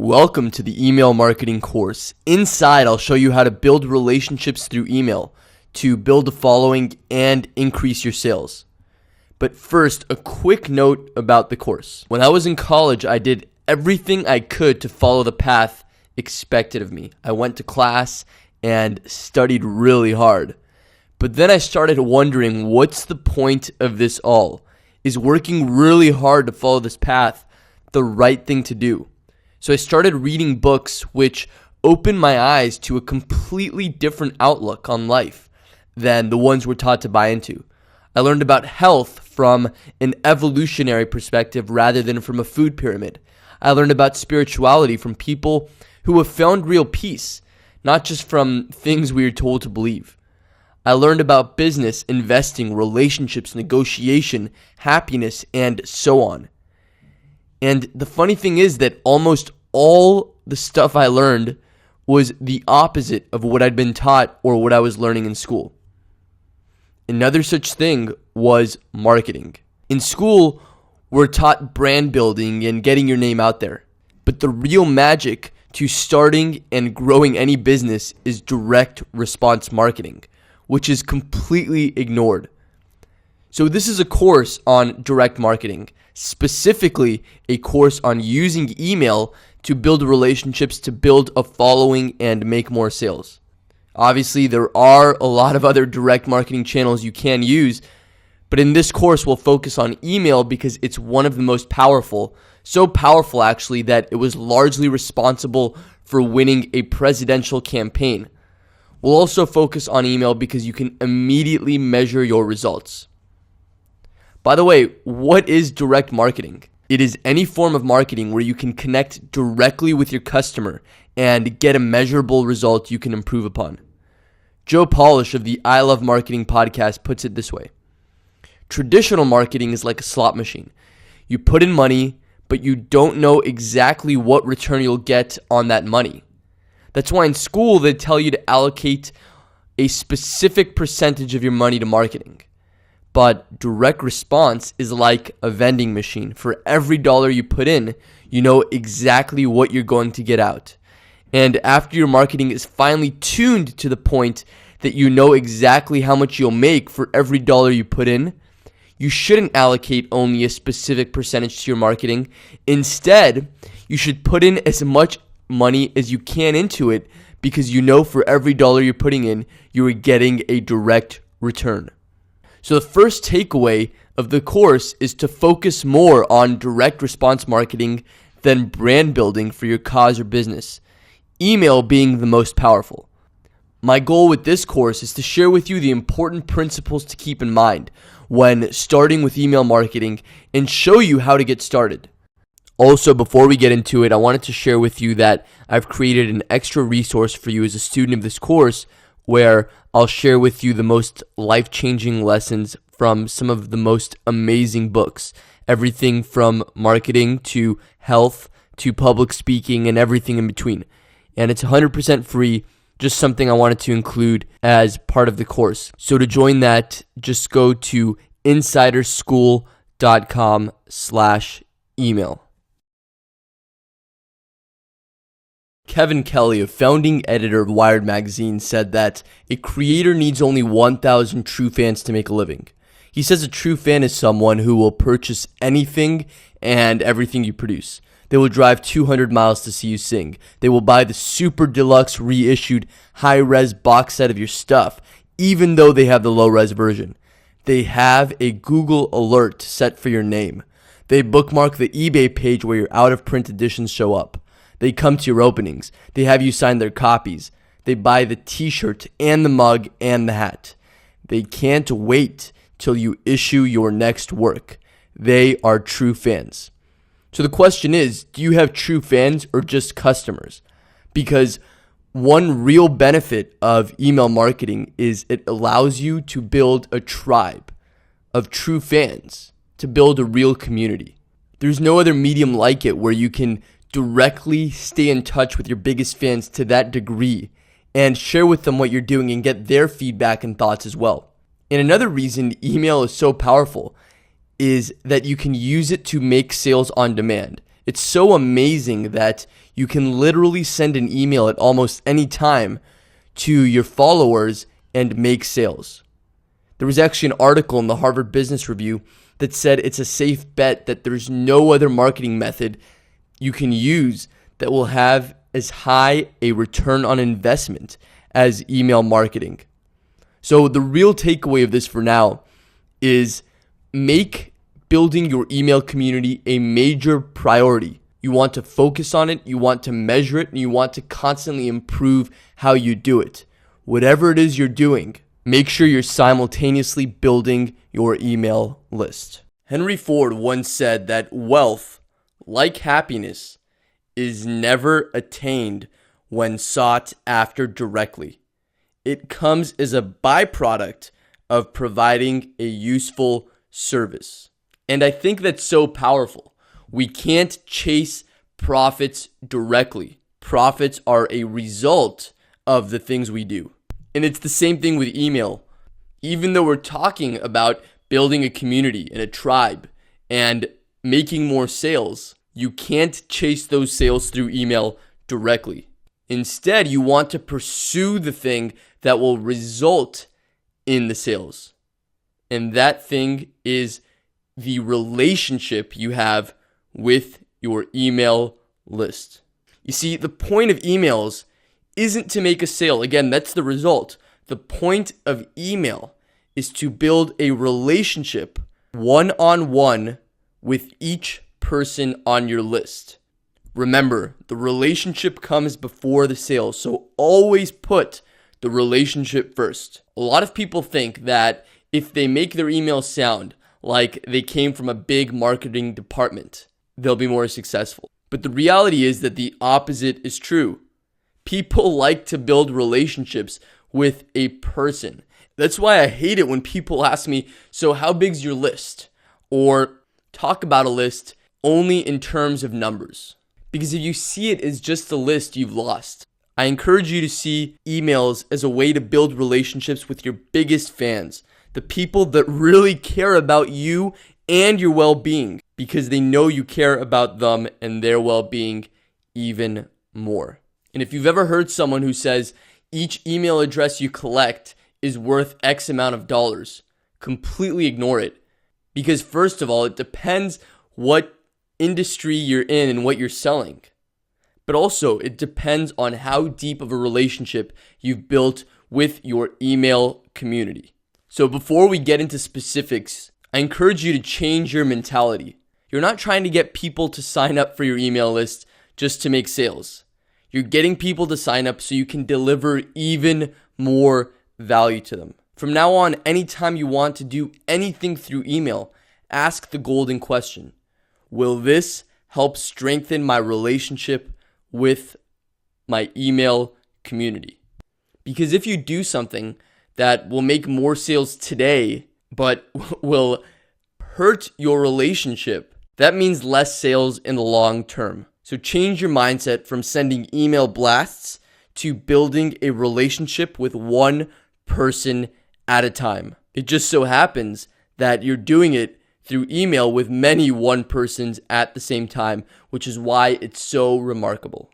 Welcome to the email marketing course. Inside, I'll show you how to build relationships through email to build a following and increase your sales. But first, a quick note about the course. When I was in college, I did everything I could to follow the path expected of me. I went to class and studied really hard. But then I started wondering, what's the point of this all? Is working really hard to follow this path the right thing to do? So I started reading books which opened my eyes to a completely different outlook on life than the ones we're taught to buy into. I learned about health from an evolutionary perspective rather than from a food pyramid. I learned about spirituality from people who have found real peace, not just from things we are told to believe. I learned about business, investing, relationships, negotiation, happiness, and so on. And the funny thing is that almost all the stuff I learned was the opposite of what I'd been taught or what I was learning in school. Another such thing was marketing. In school, we're taught brand building and getting your name out there. But the real magic to starting and growing any business is direct response marketing, which is completely ignored. So this is a course on direct marketing, specifically a course on using email to build relationships, to build a following, and make more sales. Obviously, there are a lot of other direct marketing channels you can use, but in this course, we'll focus on email because it's one of the most powerful. So powerful, actually, that it was largely responsible for winning a presidential campaign. We'll also focus on email because you can immediately measure your results. By the way, what is direct marketing? It is any form of marketing where you can connect directly with your customer and get a measurable result you can improve upon. Joe Polish of the I Love Marketing podcast puts it this way. Traditional marketing is like a slot machine. You put in money, but you don't know exactly what return you'll get on that money. That's why in school they tell you to allocate a specific percentage of your money to marketing. But direct response is like a vending machine. For every dollar you put in, you know exactly what you're going to get out. And after your marketing is finally tuned to the point that you know exactly how much you'll make for every dollar you put in, you shouldn't allocate only a specific percentage to your marketing. Instead, you should put in as much money as you can into it because you know for every dollar you're putting in, you are getting a direct return. So the first takeaway of the course is to focus more on direct response marketing than brand building for your cause or business, email being the most powerful. My goal with this course is to share with you the important principles to keep in mind when starting with email marketing and show you how to get started. Also, before we get into it, I wanted to share with you that I've created an extra resource for you as a student of this course where I'll share with you the most life-changing lessons from some of the most amazing books. Everything from marketing to health to public speaking and everything in between. And it's 100% free, just something I wanted to include as part of the course. So to join that, just go to insiderschool.com/email. Kevin Kelly, a founding editor of Wired magazine, said that a creator needs only 1,000 true fans to make a living. He says a true fan is someone who will purchase anything and everything you produce. They will drive 200 miles to see you sing. They will buy the super deluxe reissued high-res box set of your stuff, even though they have the low-res version. They have a Google alert set for your name. They bookmark the eBay page where your out-of-print editions show up. They come to your openings. They have you sign their copies. They buy the t-shirt and the mug and the hat. They can't wait till you issue your next work. They are true fans. So the question is, do you have true fans or just customers? Because one real benefit of email marketing is it allows you to build a tribe of true fans, to build a real community. There's no other medium like it where you can directly stay in touch with your biggest fans to that degree and share with them what you're doing and get their feedback and thoughts as well. And another reason email is so powerful is that you can use it to make sales on demand. It's so amazing that you can literally send an email at almost any time to your followers and make sales. There was actually an article in the Harvard Business Review that said it's a safe bet that there's no other marketing method you can use that will have as high a return on investment as email marketing. So the real takeaway of this for now is make building your email community a major priority. You want to focus on it, you want to measure it, and you want to constantly improve how you do it. Whatever it is you're doing, make sure you're simultaneously building your email list. Henry Ford once said that wealth, like happiness, is never attained when sought after directly. It comes as a byproduct of providing a useful service. And I think that's so powerful. We can't chase profits directly. Profits are a result of the things we do. And it's the same thing with email. Even though we're talking about building a community and a tribe and making more sales, you can't chase those sales through email directly. Instead, you want to pursue the thing that will result in the sales. And that thing is the relationship you have with your email list. You see, the point of emails isn't to make a sale. Again, that's the result. The point of email is to build a relationship one-on-one with each person on your list. Remember, the relationship comes before the sale, so always put the relationship first. A lot of people think that if they make their emails sound like they came from a big marketing department, they'll be more successful. But the reality is that the opposite is true. People like to build relationships with a person. That's why I hate it when people ask me, so how big's your list? Or talk about a list only in terms of numbers. Because if you see it as just a list, you've lost. I encourage you to see emails as a way to build relationships with your biggest fans, the people that really care about you and your well-being, because they know you care about them and their well-being even more. And if you've ever heard someone who says each email address you collect is worth X amount of dollars, completely ignore it. Because first of all, it depends what industry you're in and what you're selling. But also, it depends on how deep of a relationship you've built with your email community. So before we get into specifics, I encourage you to change your mentality. You're not trying to get people to sign up for your email list just to make sales. You're getting people to sign up so you can deliver even more value to them. From now on, anytime you want to do anything through email, ask the golden question. Will this help strengthen my relationship with my email community? Because if you do something that will make more sales today, but will hurt your relationship, that means less sales in the long term. So change your mindset from sending email blasts to building a relationship with one person at a time. It just so happens that you're doing it through email with many one persons at the same time, which is why it's so remarkable.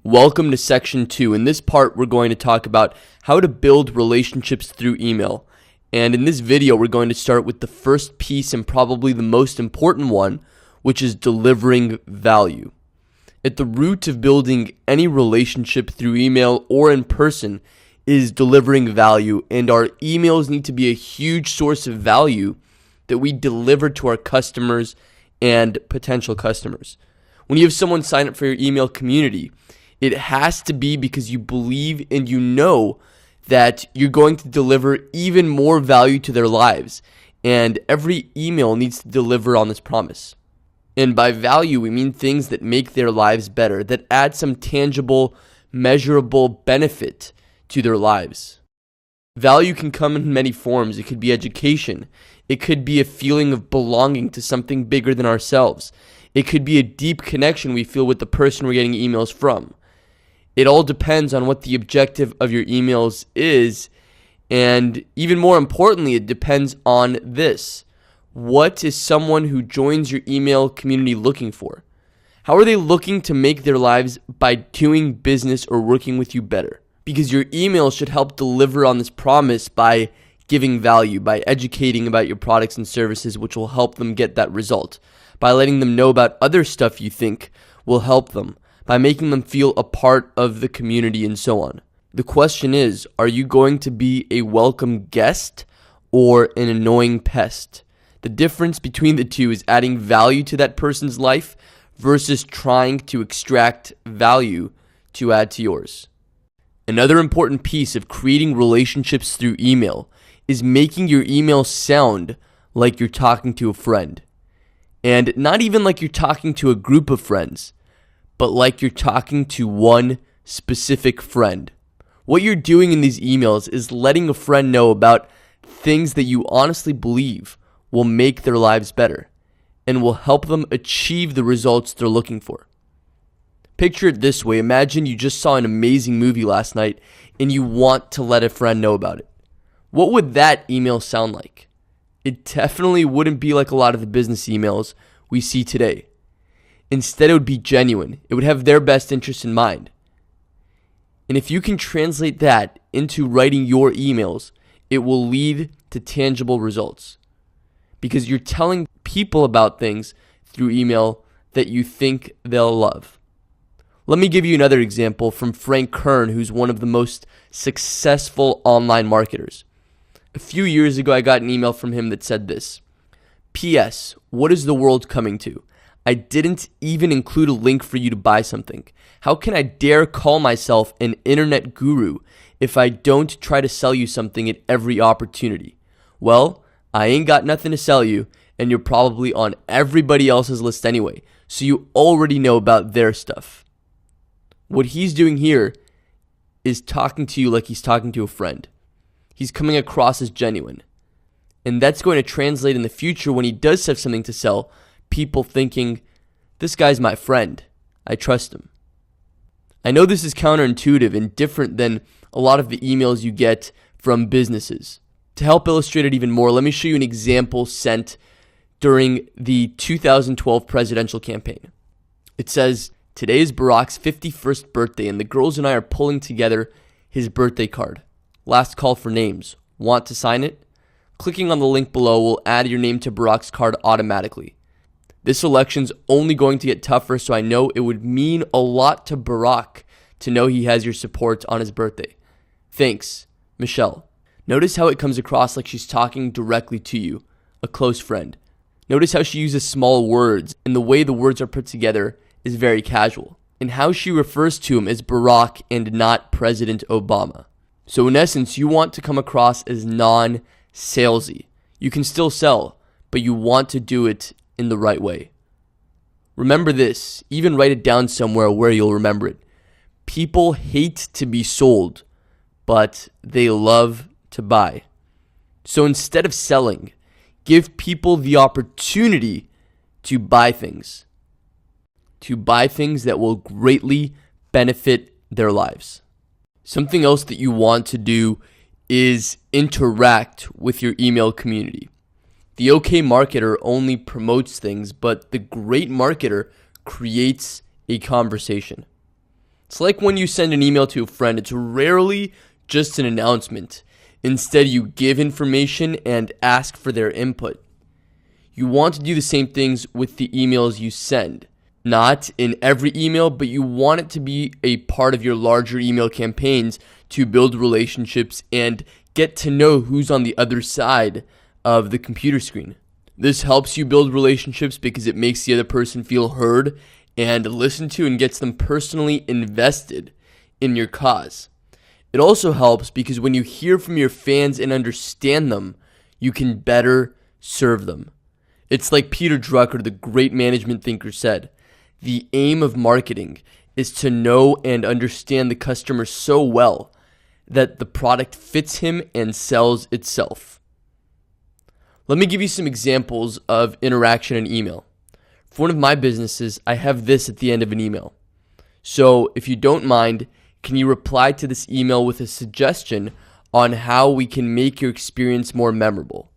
Welcome to section 2. In this part, we're going to talk about how to build relationships through email. And in this video, we're going to start with the first piece and probably the most important one, which is delivering value. At the root of building any relationship through email or in person is delivering value, and our emails need to be a huge source of value that we deliver to our customers and potential customers. When you have someone sign up for your email community, it has to be because you believe and you know that you're going to deliver even more value to their lives, and every email needs to deliver on this promise. And by value, we mean things that make their lives better, that add some tangible, measurable benefit to their lives. Value can come in many forms. It could be education. It could be a feeling of belonging to something bigger than ourselves. It could be a deep connection we feel with the person we're getting emails from. It all depends on what the objective of your emails is. And even more importantly, it depends on this. What is someone who joins your email community looking for? How are they looking to make their lives by doing business or working with you better? Because your email should help deliver on this promise by giving value, by educating about your products and services, which will help them get that result, by letting them know about other stuff you think will help them, by making them feel a part of the community, and so on. The question is, are you going to be a welcome guest or an annoying pest? The difference between the two is adding value to that person's life versus trying to extract value to add to yours. Another important piece of creating relationships through email is making your email sound like you're talking to a friend. And not even like you're talking to a group of friends, but like you're talking to one specific friend. What you're doing in these emails is letting a friend know about things that you honestly believe will make their lives better and will help them achieve the results they're looking for. Picture it this way. Imagine you just saw an amazing movie last night and you want to let a friend know about it. What would that email sound like? It definitely wouldn't be like a lot of the business emails we see today. Instead, it would be genuine. It would have their best interest in mind. And if you can translate that into writing your emails, it will lead to tangible results. Because you're telling people about things through email that you think they'll love. Let me give you another example from Frank Kern, who's one of the most successful online marketers. A few years ago, I got an email from him that said this: P.S. What is the world coming to? I didn't even include a link for you to buy something. How can I dare call myself an internet guru if I don't try to sell you something at every opportunity? Well, I ain't got nothing to sell you, and you're probably on everybody else's list anyway, so you already know about their stuff. What he's doing here is talking to you like he's talking to a friend. He's coming across as genuine. And that's going to translate in the future when he does have something to sell, people thinking, this guy's my friend. I trust him. I know this is counterintuitive and different than a lot of the emails you get from businesses. To help illustrate it even more, let me show you an example sent during the 2012 presidential campaign. It says, today is Barack's 51st birthday and the girls and I are pulling together his birthday card. Last call for names. Want to sign it? Clicking on the link below will add your name to Barack's card automatically. This election's only going to get tougher, so I know it would mean a lot to Barack to know he has your support on his birthday. Thanks, Michelle. Notice how it comes across like she's talking directly to you, a close friend. Notice how she uses small words, and the way the words are put together is very casual, and how she refers to him as Barack and not President Obama. So in essence, you want to come across as non-salesy. You can still sell, but you want to do it in the right way. Remember this, even write it down somewhere where you'll remember it. People hate to be sold, but they love to buy. So instead of selling, give people the opportunity to buy things. To buy things that will greatly benefit their lives. Something else that you want to do is interact with your email community. The okay marketer only promotes things, but the great marketer creates a conversation. It's like when you send an email to a friend, it's rarely just an announcement. Instead, you give information and ask for their input. You want to do the same things with the emails you send. Not in every email, but you want it to be a part of your larger email campaigns to build relationships and get to know who's on the other side of the computer screen. This helps you build relationships because it makes the other person feel heard and listened to and gets them personally invested in your cause. It also helps because when you hear from your fans and understand them, you can better serve them. It's like Peter Drucker, the great management thinker, said, the aim of marketing is to know and understand the customer so well that the product fits him and sells itself. Let me give you some examples of interaction in email. For one of my businesses, I have this at the end of an email. So if you don't mind, can you reply to this email with a suggestion on how we can make your experience more memorable?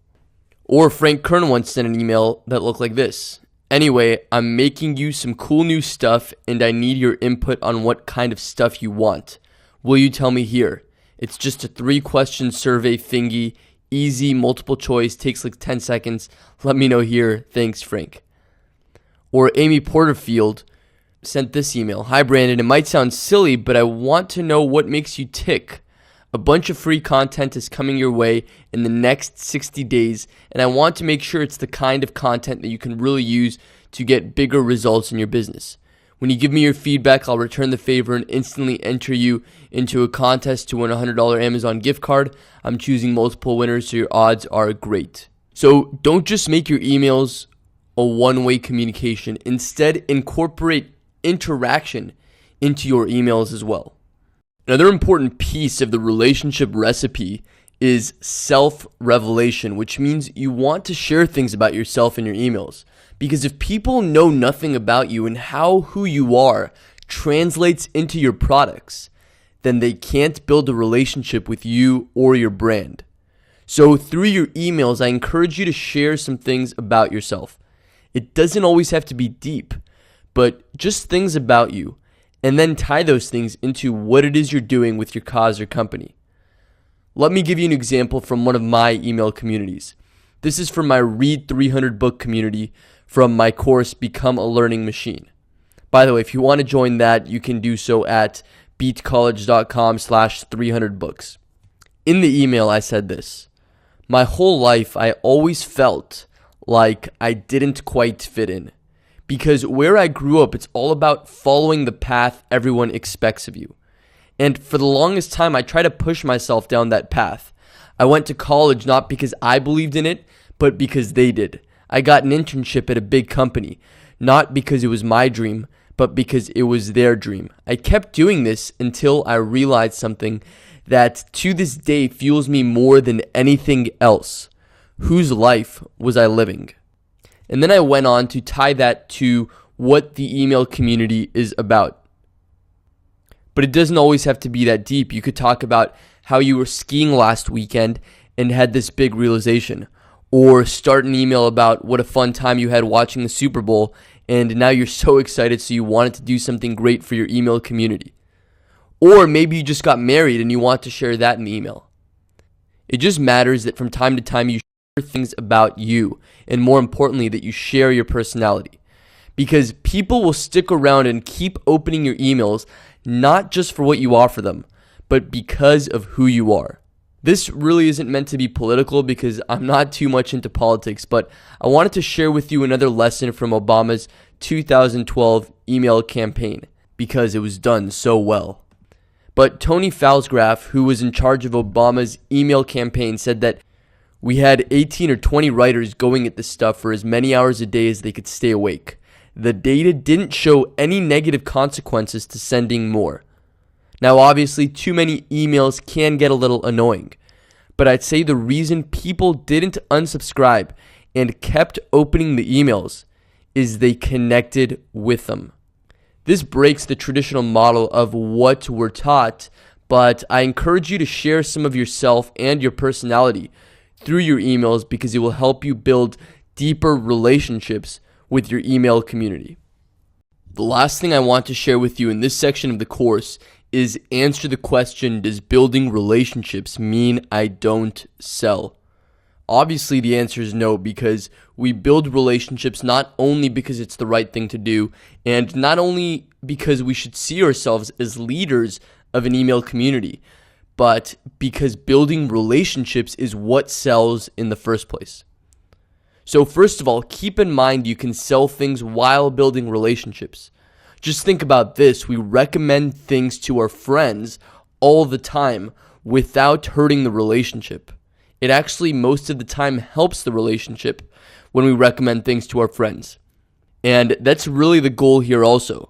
Or Frank Kern once sent an email that looked like this. Anyway, I'm making you some cool new stuff and I need your input on what kind of stuff you want. Will you tell me here? It's just a 3-question survey thingy, easy, multiple choice, takes like 10 seconds. Let me know here. Thanks, Frank. Or Amy Porterfield sent this email. Hi, Brandon. It might sound silly, but I want to know what makes you tick. A bunch of free content is coming your way in the next 60 days, and I want to make sure it's the kind of content that you can really use to get bigger results in your business. When you give me your feedback, I'll return the favor and instantly enter you into a contest to win a $100 Amazon gift card. I'm choosing multiple winners, so your odds are great. So don't just make your emails a one-way communication. Instead, incorporate interaction into your emails as well. Another important piece of the relationship recipe is self-revelation, which means you want to share things about yourself in your emails. Because if people know nothing about you and how who you are translates into your products, then they can't build a relationship with you or your brand. So through your emails, I encourage you to share some things about yourself. It doesn't always have to be deep, but just things about you. And then tie those things into what it is you're doing with your cause or company. Let me give you an example from one of my email communities. This is from my Read 300 book community from my course, Become a Learning Machine. By the way, if you want to join that, you can do so at beatcollege.com/300books. In the email, I said this. My whole life, I always felt like I didn't quite fit in. Because where I grew up, it's all about following the path everyone expects of you. And for the longest time, I tried to push myself down that path. I went to college not because I believed in it, but because they did. I got an internship at a big company, not because it was my dream, but because it was their dream. I kept doing this until I realized something that to this day fuels me more than anything else. Whose life was I living? And then I went on to tie that to what the email community is about. But it doesn't always have to be that deep. You could talk about how you were skiing last weekend and had this big realization. Or start an email about what a fun time you had watching the Super Bowl and now you're so excited so you wanted to do something great for your email community. Or maybe you just got married and you want to share that in the email. It just matters that from time to time you things about you, and more importantly that you share your personality, because people will stick around and keep opening your emails not just for what you offer them, but because of who you are. This really isn't meant to be political because I'm not too much into politics, but I wanted to share with you another lesson from Obama's 2012 email campaign because it was done so well. But Tony Falsgraf, who was in charge of Obama's email campaign, said that we had 18 or 20 writers going at this stuff for as many hours a day as they could stay awake. The data didn't show any negative consequences to sending more. Now, obviously, too many emails can get a little annoying, but I'd say the reason people didn't unsubscribe and kept opening the emails is they connected with them. This breaks the traditional model of what we're taught, but I encourage you to share some of yourself and your personality through your emails because it will help you build deeper relationships with your email community. The last thing I want to share with you in this section of the course is answer the question, does building relationships mean I don't sell? Obviously, the answer is no, because we build relationships not only because it's the right thing to do, and not only because we should see ourselves as leaders of an email community, but because building relationships is what sells in the first place. So first of all, keep in mind you can sell things while building relationships. Just think about this. We recommend things to our friends all the time without hurting the relationship. It actually most of the time helps the relationship when we recommend things to our friends. And that's really the goal here also.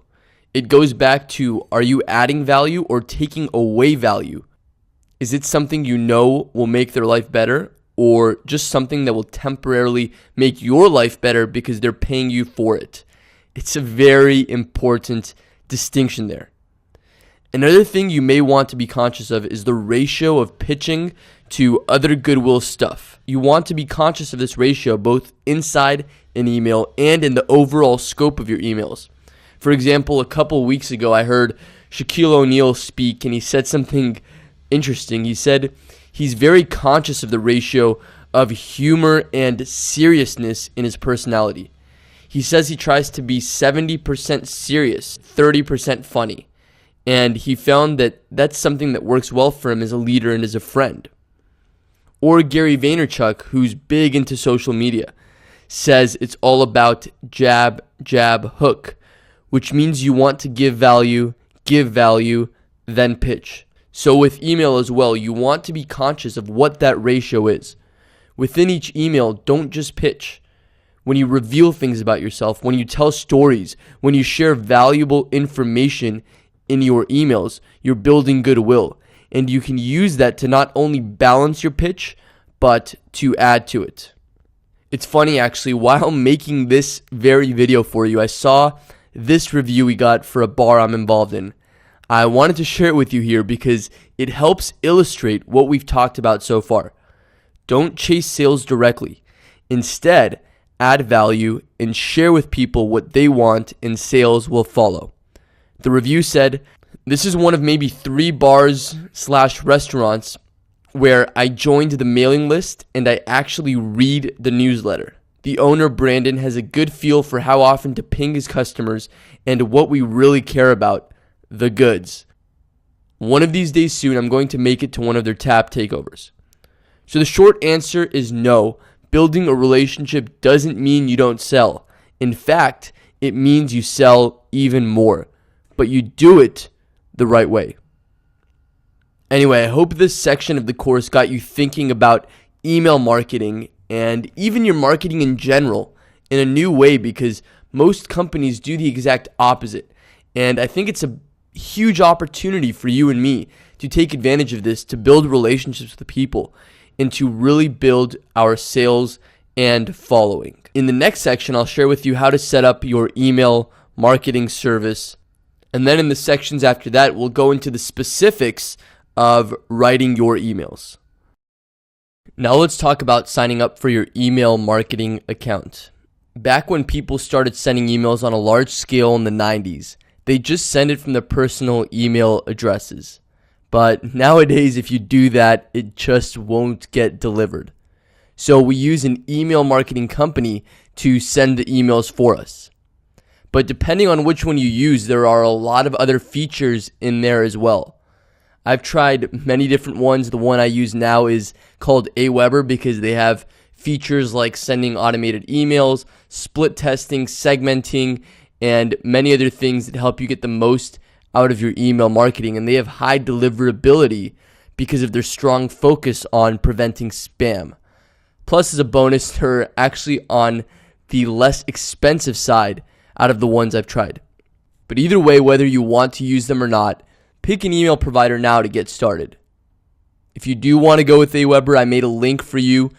It goes back to, are you adding value or taking away value? Is it something you know will make their life better, or just something that will temporarily make your life better because they're paying you for it? It's a very important distinction there. Another thing you may want to be conscious of is the ratio of pitching to other goodwill stuff. You want to be conscious of this ratio both inside in email and in the overall scope of your emails. For example, a couple weeks ago, I heard Shaquille O'Neal speak, and he said something interesting. He said he's very conscious of the ratio of humor and seriousness in his personality. He says he tries to be 70% serious, 30% funny. And he found that that's something that works well for him as a leader and as a friend. Or Gary Vaynerchuk, who's big into social media, says it's all about jab, jab, hook, which means you want to give value, then pitch. So with email as well, you want to be conscious of what that ratio is. Within each email, don't just pitch. When you reveal things about yourself, when you tell stories, when you share valuable information in your emails, you're building goodwill. And you can use that to not only balance your pitch, but to add to it. It's funny actually, while making this very video for you, I saw this review we got for a bar I'm involved in. I wanted to share it with you here because it helps illustrate what we've talked about so far. Don't chase sales directly. Instead, add value and share with people what they want, and sales will follow. The review said, "This is one of maybe 3 bars/restaurants where I joined the mailing list and I actually read the newsletter. The owner, Brandon, has a good feel for how often to ping his customers and what we really care about, the goods. One of these days soon, I'm going to make it to one of their tap takeovers." So the short answer is no. Building a relationship doesn't mean you don't sell. In fact, it means you sell even more, but you do it the right way. Anyway, I hope this section of the course got you thinking about email marketing and even your marketing in general in a new way, because most companies do the exact opposite. And I think it's a huge opportunity for you and me to take advantage of this, to build relationships with people, and to really build our sales and following. In the next section, I'll share with you how to set up your email marketing service. And then in the sections after that, we'll go into the specifics of writing your emails. Now let's talk about signing up for your email marketing account. Back when people started sending emails on a large scale in the 90s, they just send it from their personal email addresses. But nowadays, if you do that, it just won't get delivered. So we use an email marketing company to send the emails for us. But depending on which one you use, there are a lot of other features in there as well. I've tried many different ones. The one I use now is called Aweber because they have features like sending automated emails, split testing, segmenting, and many other things that help you get the most out of your email marketing. And they have high deliverability because of their strong focus on preventing spam. Plus, as a bonus, they're actually on the less expensive side out of the ones I've tried. But either way, whether you want to use them or not, pick an email provider now to get started. If you do want to go with Aweber, I made a link for you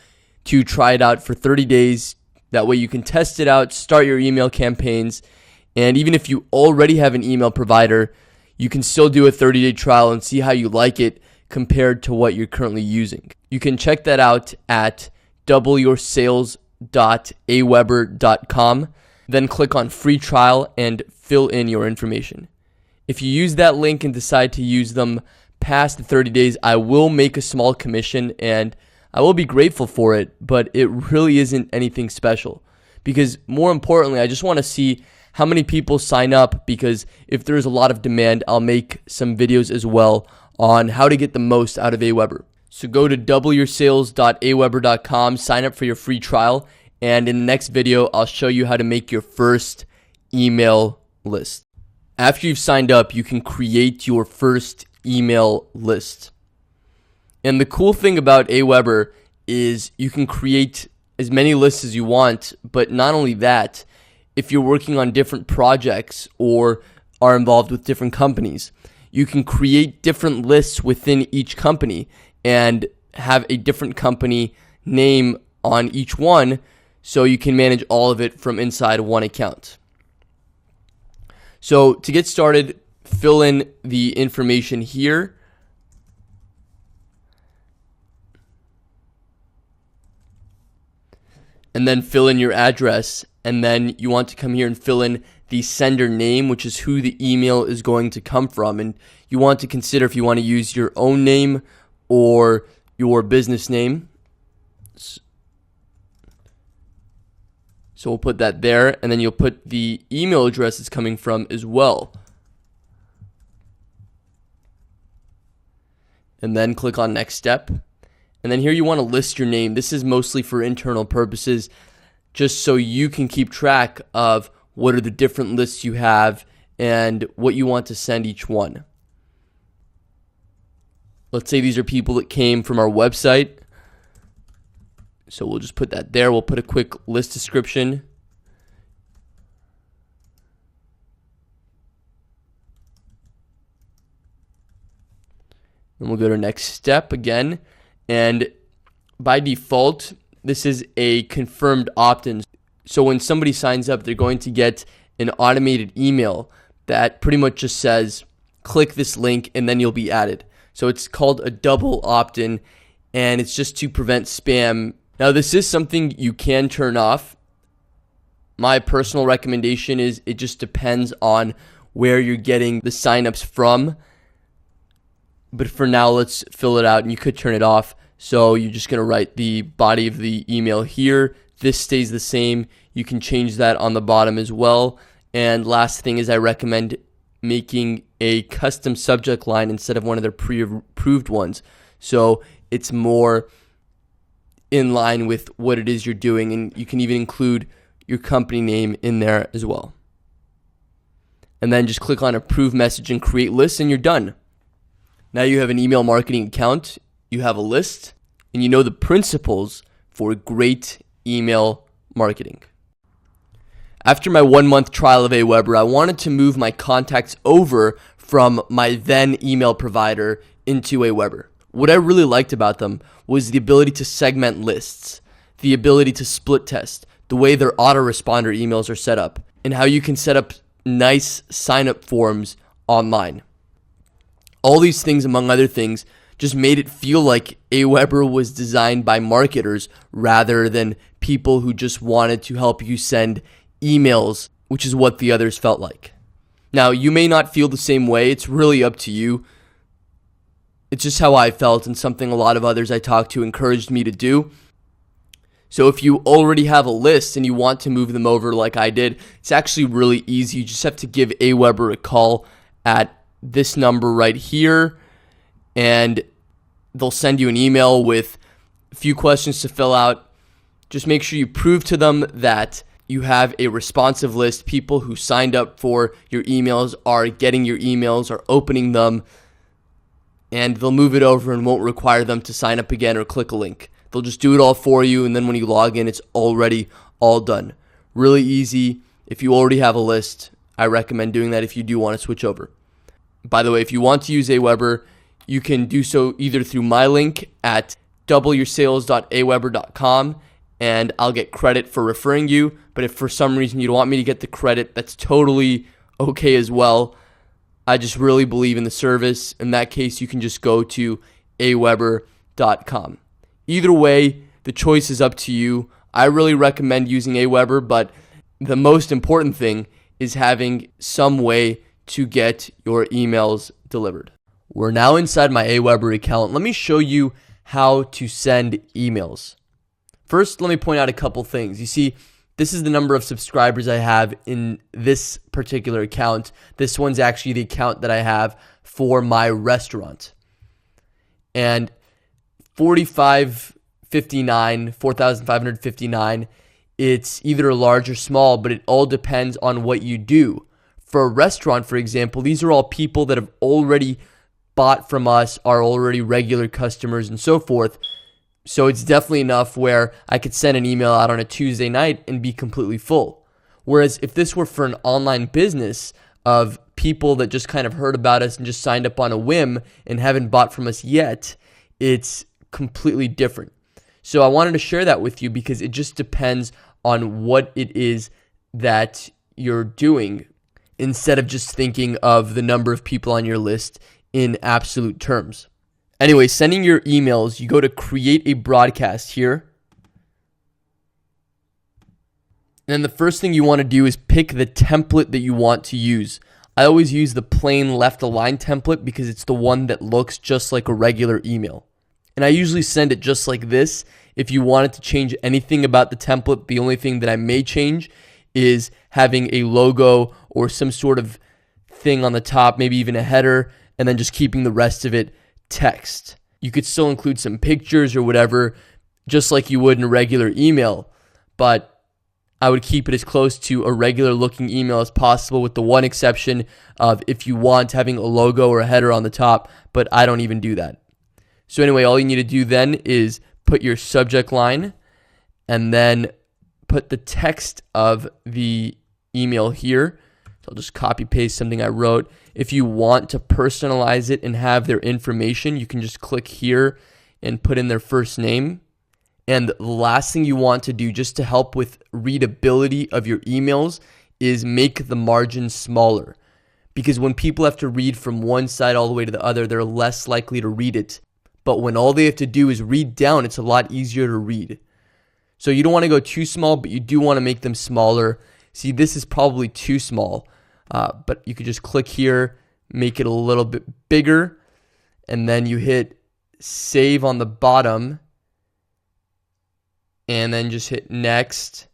to try it out for 30 days. That way you can test it out, start your email campaigns, and even if you already have an email provider, you can still do a 30-day trial and see how you like it compared to what you're currently using. You can check that out at doubleyoursales.aweber.com. Then click on free trial and fill in your information. If you use that link and decide to use them past the 30 days, I will make a small commission and I will be grateful for it, but it really isn't anything special. Because more importantly, I just want to see how many people sign up, because if there's a lot of demand, I'll make some videos as well on how to get the most out of Aweber. So go to doubleyoursales.aweber.com, sign up for your free trial, and in the next video, I'll show you how to make your first email list. After you've signed up, you can create your first email list. And the cool thing about Aweber is you can create as many lists as you want, but not only that, if you're working on different projects or are involved with different companies, you can create different lists within each company and have a different company name on each one, so you can manage all of it from inside one account. So to get started, fill in the information here. and then fill in your address. And then you want to come here and fill in the sender name, which is who the email is going to come from. And you want to consider if you want to use your own name or your business name. So we'll put that there, and then you'll put the email address it's coming from as well. And then click on next step. And then here you want to list your name. This is mostly for internal purposes, just so you can keep track of what are the different lists you have and what you want to send each one. Let's say these are people that came from our website. So we'll just put that there. We'll put a quick list description. And we'll go to next step again. And by default, this is a confirmed opt-in. So when somebody signs up, they're going to get an automated email that pretty much just says, click this link and then you'll be added. So it's called a double opt-in, and it's just to prevent spam. Now, this is something you can turn off. My personal recommendation is it just depends on where you're getting the signups from. But for now, let's fill it out, and you could turn it off. So you're just going to write the body of the email here. This stays the same. You can change that on the bottom as well. And last thing is I recommend making a custom subject line instead of one of their pre-approved ones. So it's more in line with what it is you're doing, and you can even include your company name in there as well. And then just click on approve message and create lists, and you're done. Now you have an email marketing account, you have a list, and you know the principles for great email marketing. After my 1-month trial of Aweber, I wanted to move my contacts over from my then email provider into Aweber. What I really liked about them was the ability to segment lists, the ability to split test, the way their autoresponder emails are set up, and how you can set up nice sign-up forms online. All these things, among other things, just made it feel like Aweber was designed by marketers rather than people who just wanted to help you send emails, which is what the others felt like. Now, you may not feel the same way. It's really up to you. It's just how I felt, and something a lot of others I talked to encouraged me to do. So if you already have a list and you want to move them over like I did, it's actually really easy. You just have to give Aweber a call at this number right here, and they'll send you an email with a few questions to fill out. Just make sure you prove to them that you have a responsive list. People who signed up for your emails are getting your emails, are opening them, and they'll move it over and won't require them to sign up again or click a link. They'll just do it all for you, and then when you log in, it's already all done. Really easy. If you already have a list, I recommend doing that if you do want to switch over. By the way, if you want to use Aweber, you can do so either through my link at doubleyoursales.aweber.com, and I'll get credit for referring you. But if for some reason you don't want me to get the credit, that's totally okay as well. I just really believe in the service. In that case, you can just go to aweber.com. Either way, the choice is up to you. I really recommend using Aweber, but the most important thing is having some way to get your emails delivered. We're now inside my Aweber account. Let me show you how to send emails. First, let me point out a couple things. You see, this is the number of subscribers I have in this particular account. This one's actually the account that I have for my restaurant. And 4,559, it's either large or small, but it all depends on what you do. For a restaurant, for example, these are all people that have already bought from us, are already regular customers and so forth. So it's definitely enough where I could send an email out on a Tuesday night and be completely full. Whereas if this were for an online business of people that just kind of heard about us and just signed up on a whim and haven't bought from us yet, it's completely different. So I wanted to share that with you because it just depends on what it is that you're doing instead of just thinking of the number of people on your list in absolute terms. Anyway, sending your emails, you go to create a broadcast here. And then the first thing you want to do is pick the template that you want to use. I always use the plain left align template because it's the one that looks just like a regular email. And I usually send it just like this. If you wanted to change anything about the template, the only thing that I may change is having a logo or some sort of thing on the top, maybe even a header, and then just keeping the rest of it text. You could still include some pictures or whatever, just like you would in a regular email, but I would keep it as close to a regular looking email as possible, with the one exception of if you want having a logo or a header on the top, but I don't even do that. So anyway, all you need to do then is put your subject line and then put the text of the email here. So I'll just copy paste something I wrote. If you want to personalize it and have their information, you can just click here and put in their first name. And the last thing you want to do, just to help with readability of your emails, is make the margins smaller. Because when people have to read from one side all the way to the other, they're less likely to read it. But when all they have to do is read down, it's a lot easier to read. So you don't want to go too small, but you do want to make them smaller. See, this is probably too small, but you could just click here, make it a little bit bigger, and then you hit save on the bottom, and then just hit next,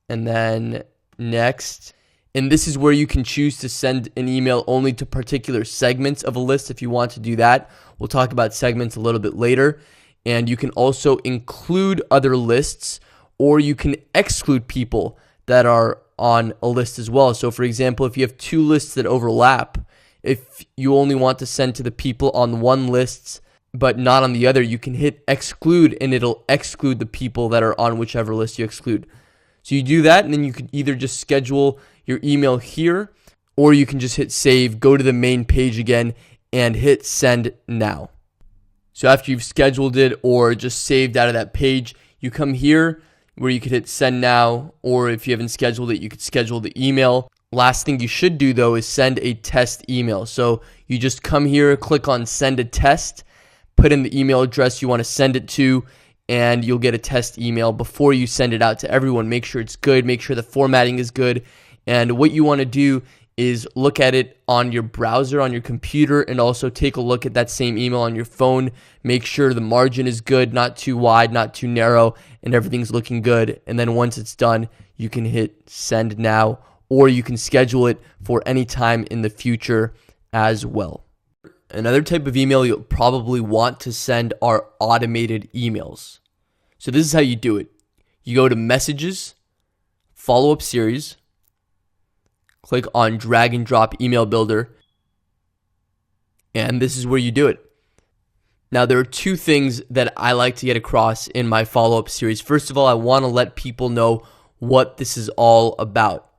and then next. And this is where you can choose to send an email only to particular segments of a list if you want to do that. We'll talk about segments a little bit later. And you can also include other lists, or you can exclude people that are on a list as well. So for example, if you have two lists that overlap, if you only want to send to the people on one list but not on the other, you can hit exclude and it'll exclude the people that are on whichever list you exclude. So you do that, and then you could either just schedule your email here, or you can just hit save, go to the main page again, and hit send now. So after you've scheduled it or just saved out of that page, you come here where you could hit send now, or if you haven't scheduled it, you could schedule the email. Last thing you should do though is send a test email. So you just come here, click on send a test, put in the email address you want to send it to, and you'll get a test email before you send it out to everyone. Make sure it's good, make sure the formatting is good, and what you want to do is look at it on your browser, on your computer, and also take a look at that same email on your phone. Make sure the margin is good, not too wide, not too narrow, and everything's looking good. And then once it's done, you can hit send now, or you can schedule it for any time in the future as well. Another type of email you'll probably want to send are automated emails. So this is how you do it. You go to Messages, Follow-up Series, click on Drag and Drop Email Builder, and this is where you do it. Now, there are two things that I like to get across in my follow-up series. First of all, I want to let people know what this is all about.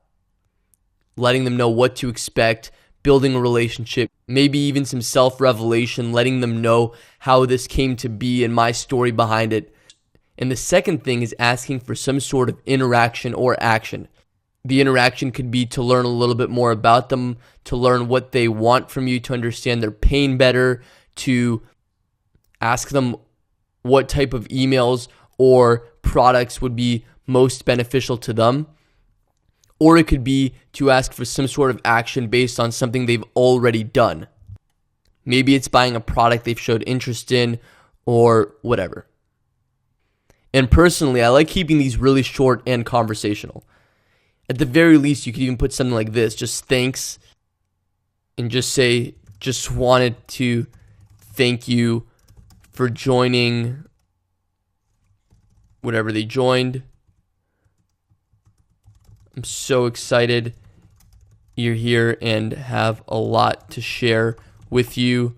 Letting them know what to expect, building a relationship, maybe even some self-revelation, letting them know how this came to be and my story behind it. And the second thing is asking for some sort of interaction or action. The interaction could be to learn a little bit more about them, to learn what they want from you, to understand their pain better, to ask them what type of emails or products would be most beneficial to them. Or it could be to ask for some sort of action based on something they've already done. Maybe it's buying a product they've showed interest in or whatever. And personally, I like keeping these really short and conversational. At the very least, you could even put something like this, just thanks, and just say, just wanted to thank you for joining whatever they joined. I'm so excited you're here and have a lot to share with you.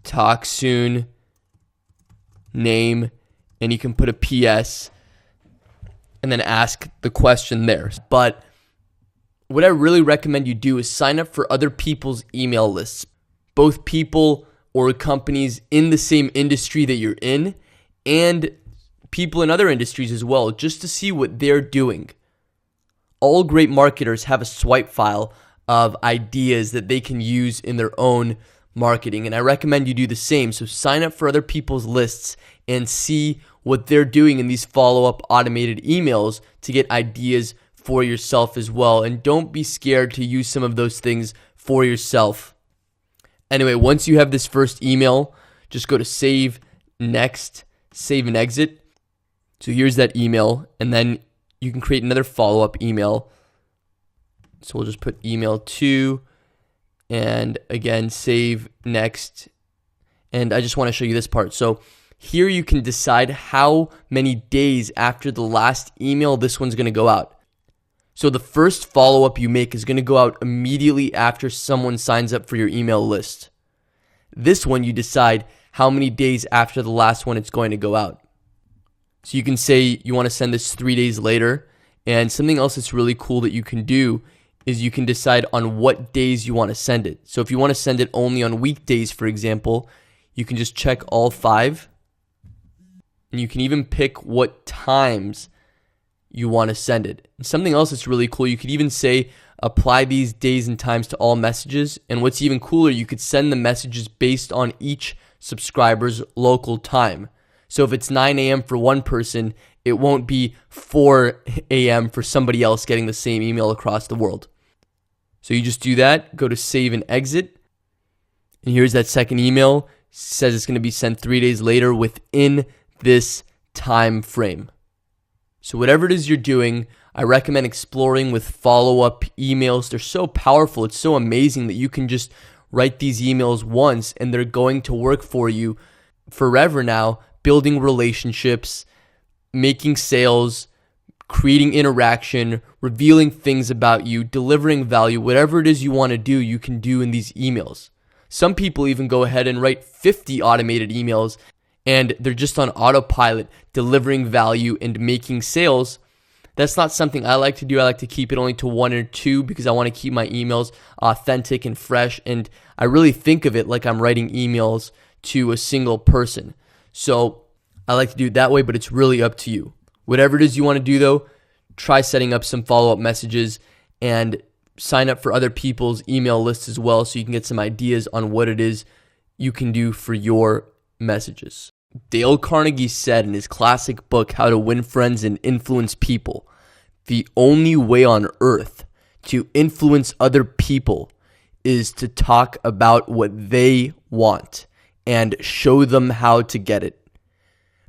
Talk soon. Name, and you can put a PS and then ask the question there. But what I really recommend you do is sign up for other people's email lists, both people or companies in the same industry that you're in, and people in other industries as well, just to see what they're doing. All great marketers have a swipe file of ideas that they can use in their own marketing, and I recommend you do the same. So sign up for other people's lists and see what they're doing in these follow-up automated emails to get ideas for yourself as well. And don't be scared to use some of those things for yourself. Anyway, once you have this first email, just go to save, next, save and exit. So here's that email, and then you can create another follow-up email. So we'll just put email 2, and again, save, next. And I just want to show you this part. So here you can decide how many days after the last email this one's going to go out. So the first follow-up you make is going to go out immediately after someone signs up for your email list. This one, you decide how many days after the last one it's going to go out. So you can say you want to send this 3 days later. And something else that's really cool that you can do is you can decide on what days you want to send it. So if you want to send it only on weekdays, for example, you can just check all 5. And you can even pick what times you want to send it. And something else that's really cool, you could even say apply these days and times to all messages. And what's even cooler, you could send the messages based on each subscriber's local time. So if it's 9 a.m. for one person, it won't be 4 a.m. for somebody else getting the same email across the world. So you just do that, go to save and exit. And here's that second email. It says it's going to be sent 3 days later within this time frame. So whatever it is you're doing, I recommend exploring with follow-up emails. They're so powerful. It's so amazing that you can just write these emails once and they're going to work for you forever now, building relationships, making sales, creating interaction, revealing things about you, delivering value. Whatever it is you want to do, you can do in these emails. Some people even go ahead and write 50 automated emails and they're just on autopilot, delivering value and making sales. That's not something I like to do. I like to keep it only to 1 or 2 because I want to keep my emails authentic and fresh. And I really think of it like I'm writing emails to a single person. So I like to do it that way, but it's really up to you. Whatever it is you want to do though, try setting up some follow-up messages and sign up for other people's email lists as well so you can get some ideas on what it is you can do for your messages. Dale Carnegie said in his classic book, How to Win Friends and Influence People, the only way on earth to influence other people is to talk about what they want and show them how to get it.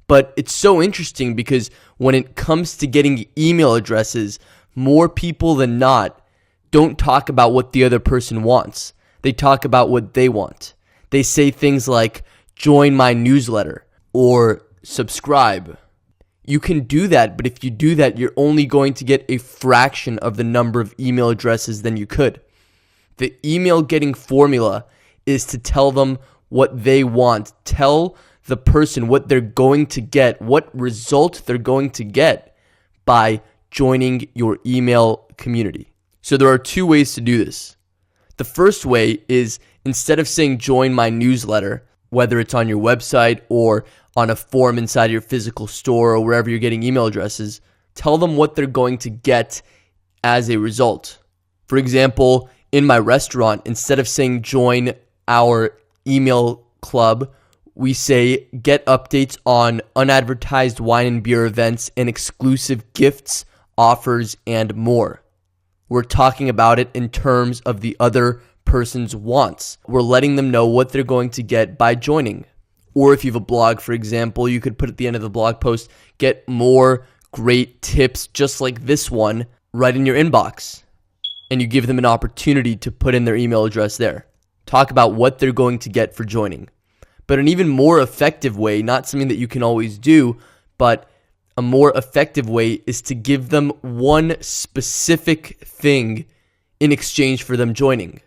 But it's so interesting because when it comes to getting email addresses, more people than not don't talk about what the other person wants. They talk about what they want. They say things like, join my newsletter or subscribe. You can do that, but if you do that, you're only going to get a fraction of the number of email addresses than you could. The email getting formula is to tell them what they want. Tell the person what they're going to get, what result they're going to get by joining your email community. So there are 2 ways to do this. The first way is instead of saying join my newsletter, whether it's on your website or on a form inside your physical store or wherever you're getting email addresses, tell them what they're going to get as a result. For example, in my restaurant, instead of saying join our email club, we say get updates on unadvertised wine and beer events and exclusive gifts, offers, and more. We're talking about it in terms of the other person's wants. We're letting them know what they're going to get by joining. Or if you have a blog, for example, you could put at the end of the blog post, get more great tips just like this one right in your inbox. And you give them an opportunity to put in their email address there. Talk about what they're going to get for joining. But an even more effective way, not something that you can always do, but a more effective way is to give them one specific thing in exchange for them joining.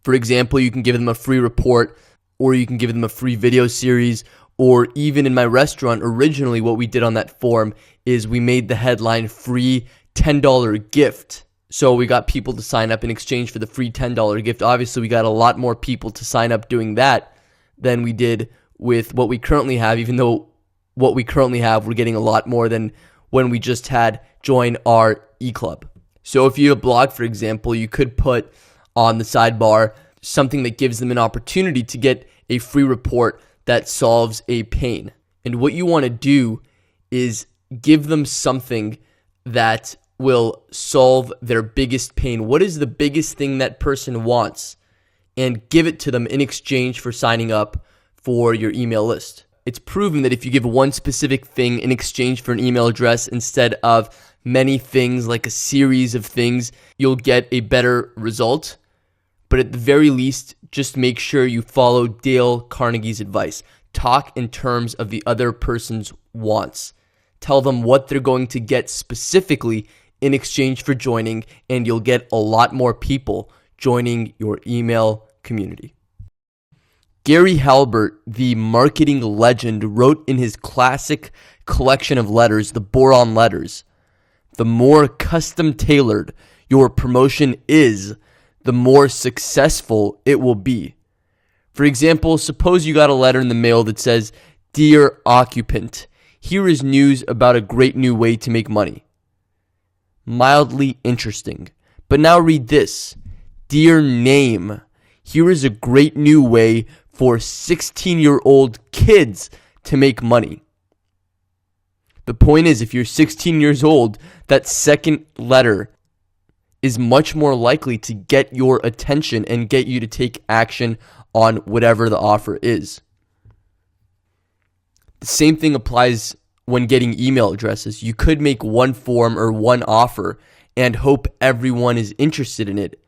For example, you can give them a free report, or you can give them a free video series, or even in my restaurant, originally what we did on that form is we made the headline free $10 gift. So we got people to sign up in exchange for the free $10 gift. Obviously, we got a lot more people to sign up doing that than we did with what we currently have, even though what we currently have, we're getting a lot more than when we just had join our e-club. So if you have a blog, for example, you could put on the sidebar, something that gives them an opportunity to get a free report that solves a pain. And what you want to do is give them something that will solve their biggest pain. What is the biggest thing that person wants? And give it to them in exchange for signing up for your email list. It's proven that if you give one specific thing in exchange for an email address instead of many things, like a series of things, you'll get a better result. But at the very least, just make sure you follow Dale Carnegie's advice. Talk in terms of the other person's wants. Tell them what they're going to get specifically in exchange for joining, and you'll get a lot more people joining your email community. Gary Halbert, the marketing legend, wrote in his classic collection of letters, the Boron Letters, the more custom tailored your promotion is, the more successful it will be. For example, suppose you got a letter in the mail that says, "Dear occupant, here is news about a great new way to make money." Mildly interesting. But now read this. "Dear name, here is a great new way for 16-year-old kids to make money." The point is, if you're 16 years old, that second letter is much more likely to get your attention and get you to take action on whatever the offer is. The same thing applies when getting email addresses. You could make one form or one offer and hope everyone is interested in it.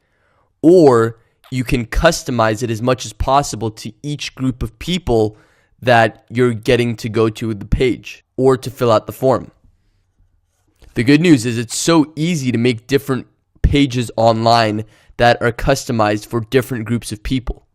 Or you can customize it as much as possible to each group of people that you're getting to go to the page or to fill out the form. The good news is it's so easy to make different pages online that are customized for different groups of people.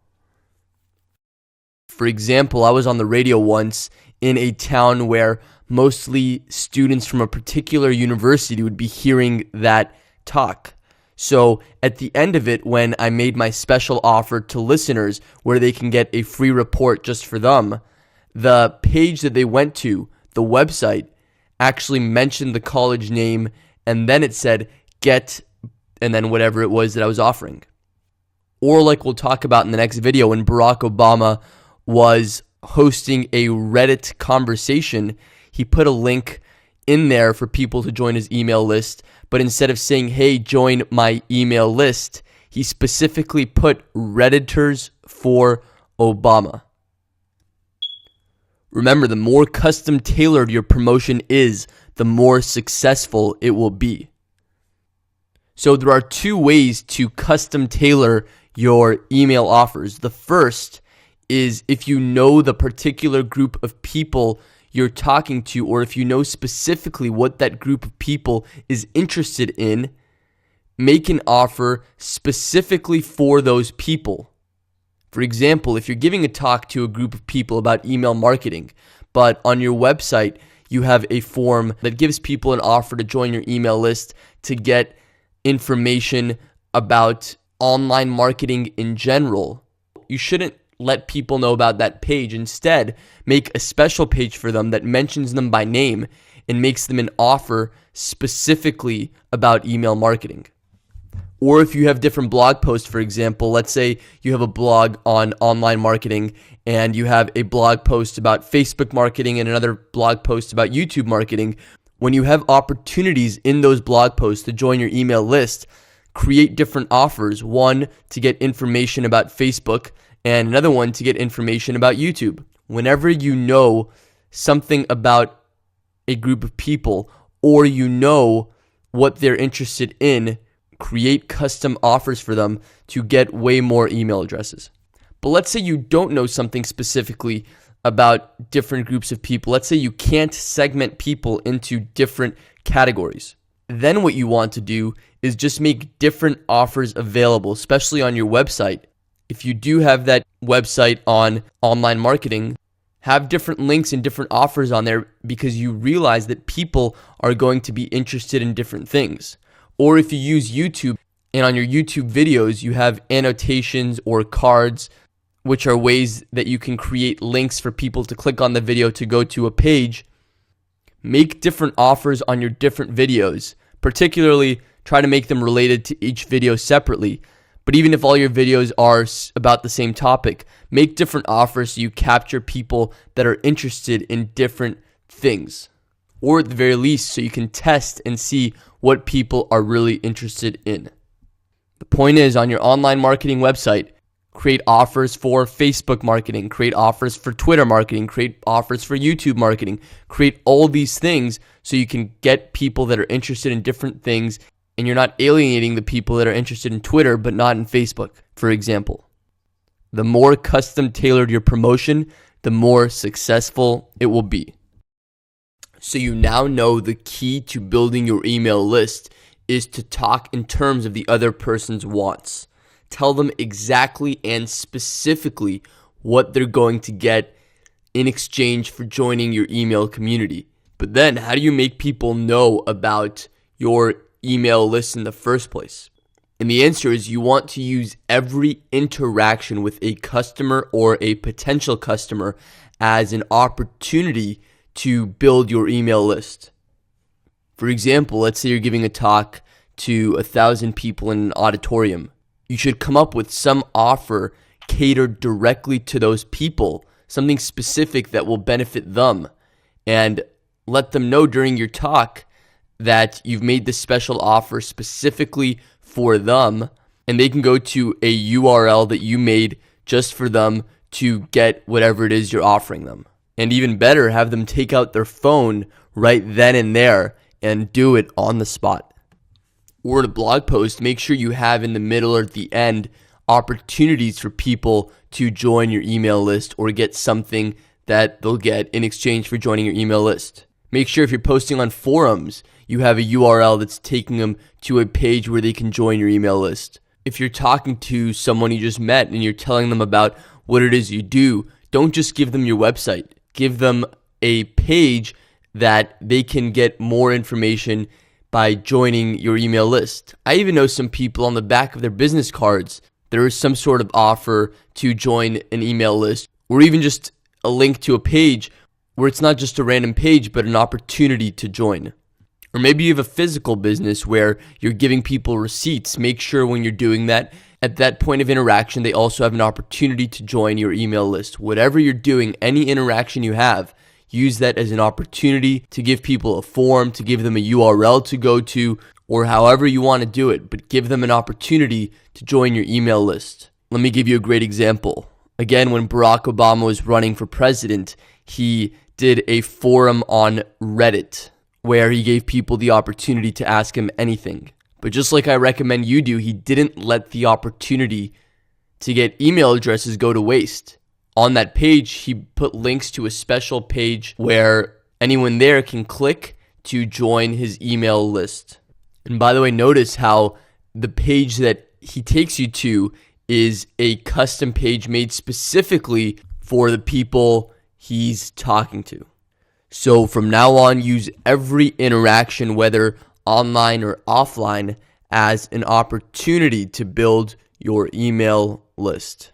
For example, I was on the radio once in a town where mostly students from a particular university would be hearing that talk. So at the end of it, when I made my special offer to listeners where they can get a free report just for them, the page that they went to, the website, actually mentioned the college name, and then it said get, and then whatever it was that I was offering. Or like we'll talk about in the next video, when Barack Obama was hosting a Reddit conversation, he put a link in there for people to join his email list, but instead of saying, "Hey, join my email list," he specifically put Redditors for Obama. Remember, the more custom tailored your promotion is, the more successful it will be. So there are two ways to custom tailor your email offers. The first is if you know the particular group of people you're talking to, or if you know specifically what that group of people is interested in, make an offer specifically for those people. For example, if you're giving a talk to a group of people about email marketing, but on your website you have a form that gives people an offer to join your email list to get information about online marketing in general, you shouldn't let people know about that page. Instead, make a special page for them that mentions them by name and makes them an offer specifically about email marketing. Or if you have different blog posts, for example, let's say you have a blog on online marketing and you have a blog post about Facebook marketing and another blog post about YouTube marketing. When you have opportunities in those blog posts to join your email list, create different offers. One to get information about Facebook and another one to get information about YouTube. Whenever you know something about a group of people or you know what they're interested in, create custom offers for them to get way more email addresses. But let's say you don't know something specifically about different groups of people. Let's say you can't segment people into different categories. Then what you want to do is just make different offers available, especially on your website. If you do have that website on online marketing, have different links and different offers on there because you realize that people are going to be interested in different things. Or if you use YouTube and on your YouTube videos you have annotations or cards, which are ways that you can create links for people to click on the video to go to a page, make different offers on your different videos. Particularly, try to make them related to each video separately. But even if all your videos are about the same topic, make different offers so you capture people that are interested in different things. Or at the very least, so you can test and see what people are really interested in. The point is, on your online marketing website, create offers for Facebook marketing, create offers for Twitter marketing, create offers for YouTube marketing, create all these things so you can get people that are interested in different things, and you're not alienating the people that are interested in Twitter but not in Facebook, for example. The more custom tailored your promotion, the more successful it will be. So you now know the key to building your email list is to talk in terms of the other person's wants. Tell them exactly and specifically what they're going to get in exchange for joining your email community. But then, how do you make people know about your email list in the first place? And the answer is you want to use every interaction with a customer or a potential customer as an opportunity to build your email list. For example, let's say you're giving a talk to 1,000 people in an auditorium. You should come up with some offer catered directly to those people, something specific that will benefit them, and let them know during your talk that you've made this special offer specifically for them, and they can go to a URL that you made just for them to get whatever it is you're offering them. And even better, have them take out their phone right then and there and do it on the spot. Or in a blog post, make sure you have in the middle or at the end opportunities for people to join your email list or get something that they'll get in exchange for joining your email list. Make sure if you're posting on forums, you have a URL that's taking them to a page where they can join your email list. If you're talking to someone you just met and you're telling them about what it is you do, don't just give them your website. Give them a page that they can get more information by joining your email list. I even know some people on the back of their business cards, there is some sort of offer to join an email list, or even just a link to a page where it's not just a random page, but an opportunity to join. Or maybe you have a physical business where you're giving people receipts. Make sure when you're doing that, at that point of interaction, they also have an opportunity to join your email list. Whatever you're doing, any interaction you have, use that as an opportunity to give people a form, to give them a URL to go to, or however you want to do it, but give them an opportunity to join your email list. Let me give you a great example. Again, when Barack Obama was running for president, he did a forum on Reddit where he gave people the opportunity to ask him anything. But just like I recommend you do, he didn't let the opportunity to get email addresses go to waste. On that page, he put links to a special page where anyone there can click to join his email list. And by the way, notice how the page that he takes you to is a custom page made specifically for the people he's talking to. So from now on, use every interaction, whether online or offline, as an opportunity to build your email list.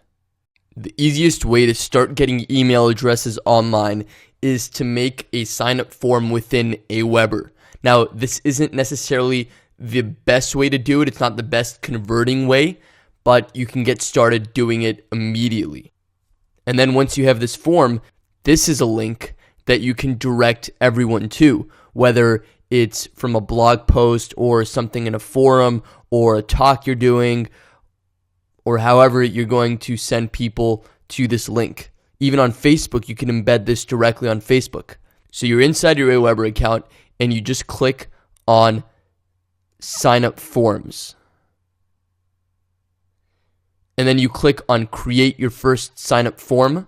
The easiest way to start getting email addresses online is to make a sign-up form within Aweber. Now, this isn't necessarily the best way to do it. It's not the best converting way, but you can get started doing it immediately. And then once you have this form, this is a link that you can direct everyone to, whether it's from a blog post or something in a forum or a talk you're doing, or however you're going to send people to this link. Even on Facebook, you can embed this directly on Facebook. So you're inside your Aweber account and you just click on sign up forms. And then you click on create your first sign up form.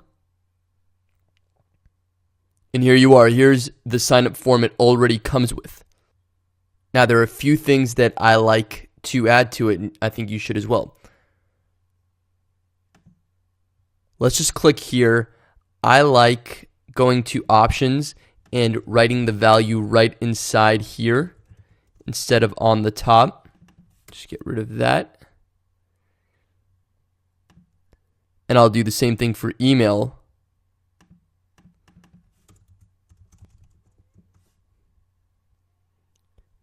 And here you are. Here's the sign up form it already comes with. Now, there are a few things that I like to add to it, and I think you should as well. Let's just click here. I like going to options and writing the value right inside here instead of on the top. Just get rid of that. And I'll do the same thing for email.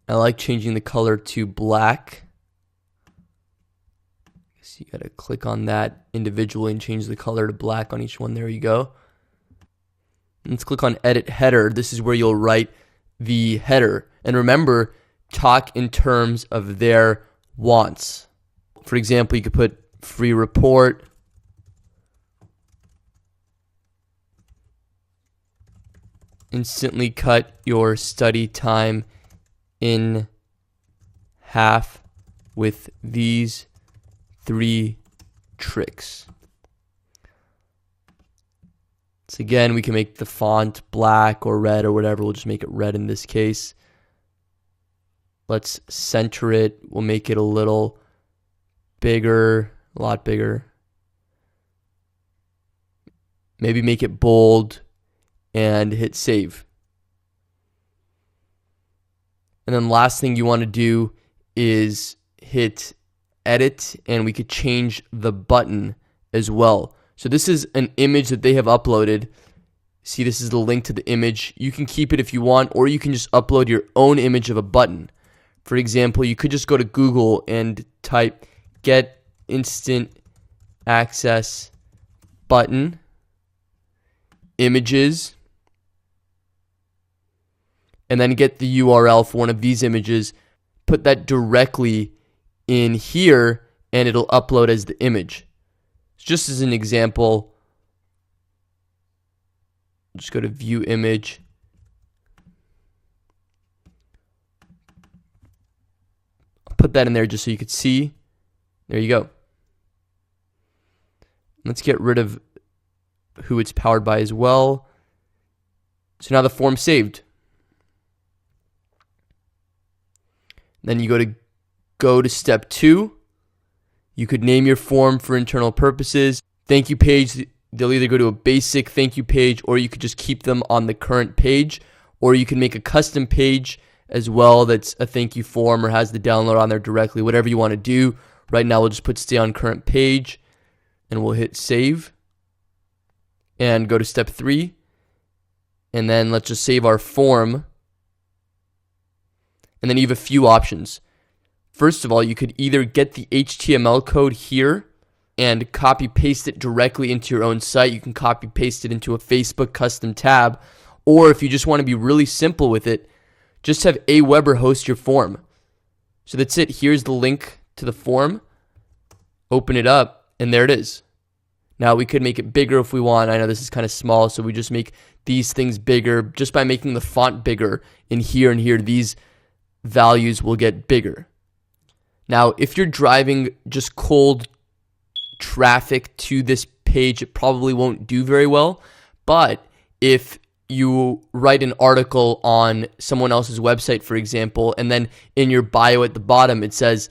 I like changing the color to black. So you gotta click on that individually and change the color to black on each one. There you go. Let's click on edit header. This is where you'll write the header. And remember, talk in terms of their wants. For example, you could put free report, instantly cut your study time in half with these 3 tricks. So again, we can make the font black or red or whatever. We'll just make it red in this case. Let's center it. We'll make it a little bigger, a lot bigger. Maybe make it bold and hit save. And then last thing you want to do is hit edit, and we could change the button as well. So this is an image that they have uploaded. See, this is the link to the image. You can keep it if you want, or you can just upload your own image of a button. For example, you could just go to Google and type get instant access button images, and then get the URL for one of these images, put that directly in here, and it'll upload as the image. Just as an example, just go to view image. I'll put that in there just so you could see. There you go. Let's get rid of who it's powered by as well. So now the form's saved. Then you go to step 2. You could name your form for internal purposes. Thank you page, they'll either go to a basic thank you page, or you could just keep them on the current page, or you can make a custom page as well that's a thank you form or has the download on there directly, whatever you want to do. Right now we'll just put stay on current page, and we'll hit save and go to step 3. And then let's just save our form. And then you have a few options. First of all, you could either get the HTML code here and copy paste it directly into your own site. You can copy paste it into a Facebook custom tab. Or if you just want to be really simple with it, just have Aweber host your form. So that's it. Here's the link to the form. Open it up, and there it is. Now we could make it bigger if we want. I know this is kind of small, so we just make these things bigger. Just by making the font bigger in here and here, these values will get bigger. Now, if you're driving just cold traffic to this page, it probably won't do very well. But if you write an article on someone else's website, for example, and then in your bio at the bottom, it says,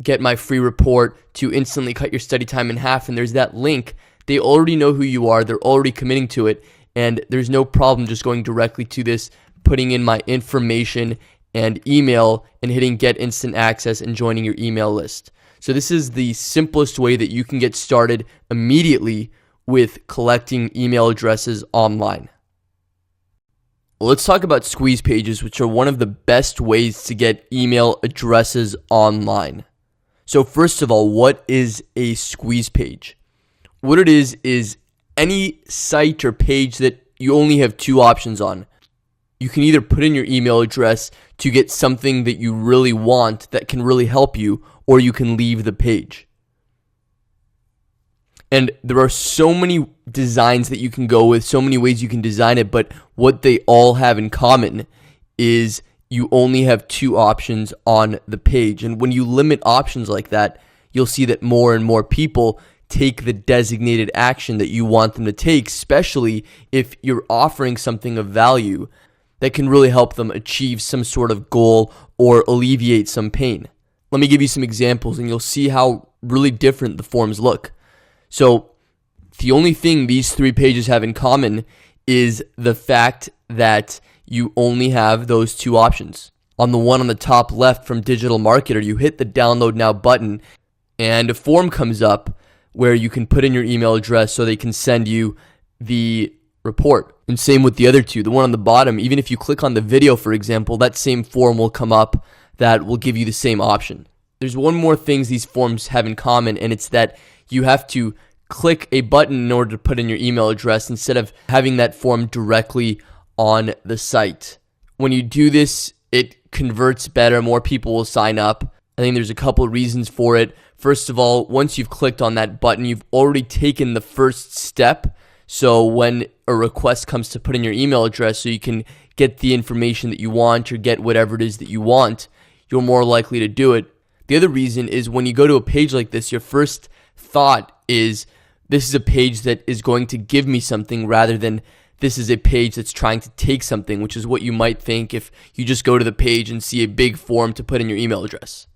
get my free report to instantly cut your study time in half, and there's that link, they already know who you are, they're already committing to it, and there's no problem just going directly to this, putting in my information and email, and hitting get instant access and joining your email list. So this is the simplest way that you can get started immediately with collecting email addresses online. Let's talk about squeeze pages, which are one of the best ways to get email addresses online. So first of all, what is a squeeze page? What it is any site or page that you only have 2 options on. You can either put in your email address to get something that you really want that can really help you, or you can leave the page. And there are so many designs that you can go with, so many ways you can design it, but what they all have in common is you only have 2 options on the page. And when you limit options like that, you'll see that more and more people take the designated action that you want them to take, especially if you're offering something of value that can really help them achieve some sort of goal or alleviate some pain. Let me give you some examples, and you'll see how really different the forms look. So the only thing these 3 pages have in common is the fact that you only have those 2 options. On the one on the top left from Digital Marketer, you hit the download now button, and a form comes up where you can put in your email address so they can send you the report. And same with the other 2. The one on the bottom, even if you click on the video, for example, that same form will come up that will give you the same option. There's one more thing these forms have in common, and it's that you have to click a button in order to put in your email address instead of having that form directly on the site. When you do this, it converts better. More people will sign up. I think there's a couple of reasons for it. First of all, once you've clicked on that button, you've already taken the first step. So when a request comes to put in your email address so you can get the information that you want or get whatever it is that you want, you're more likely to do it. The other reason is when you go to a page like this, your first thought is, this is a page that is going to give me something, rather than this is a page that's trying to take something, which is what you might think if you just go to the page and see a big form to put in your email address.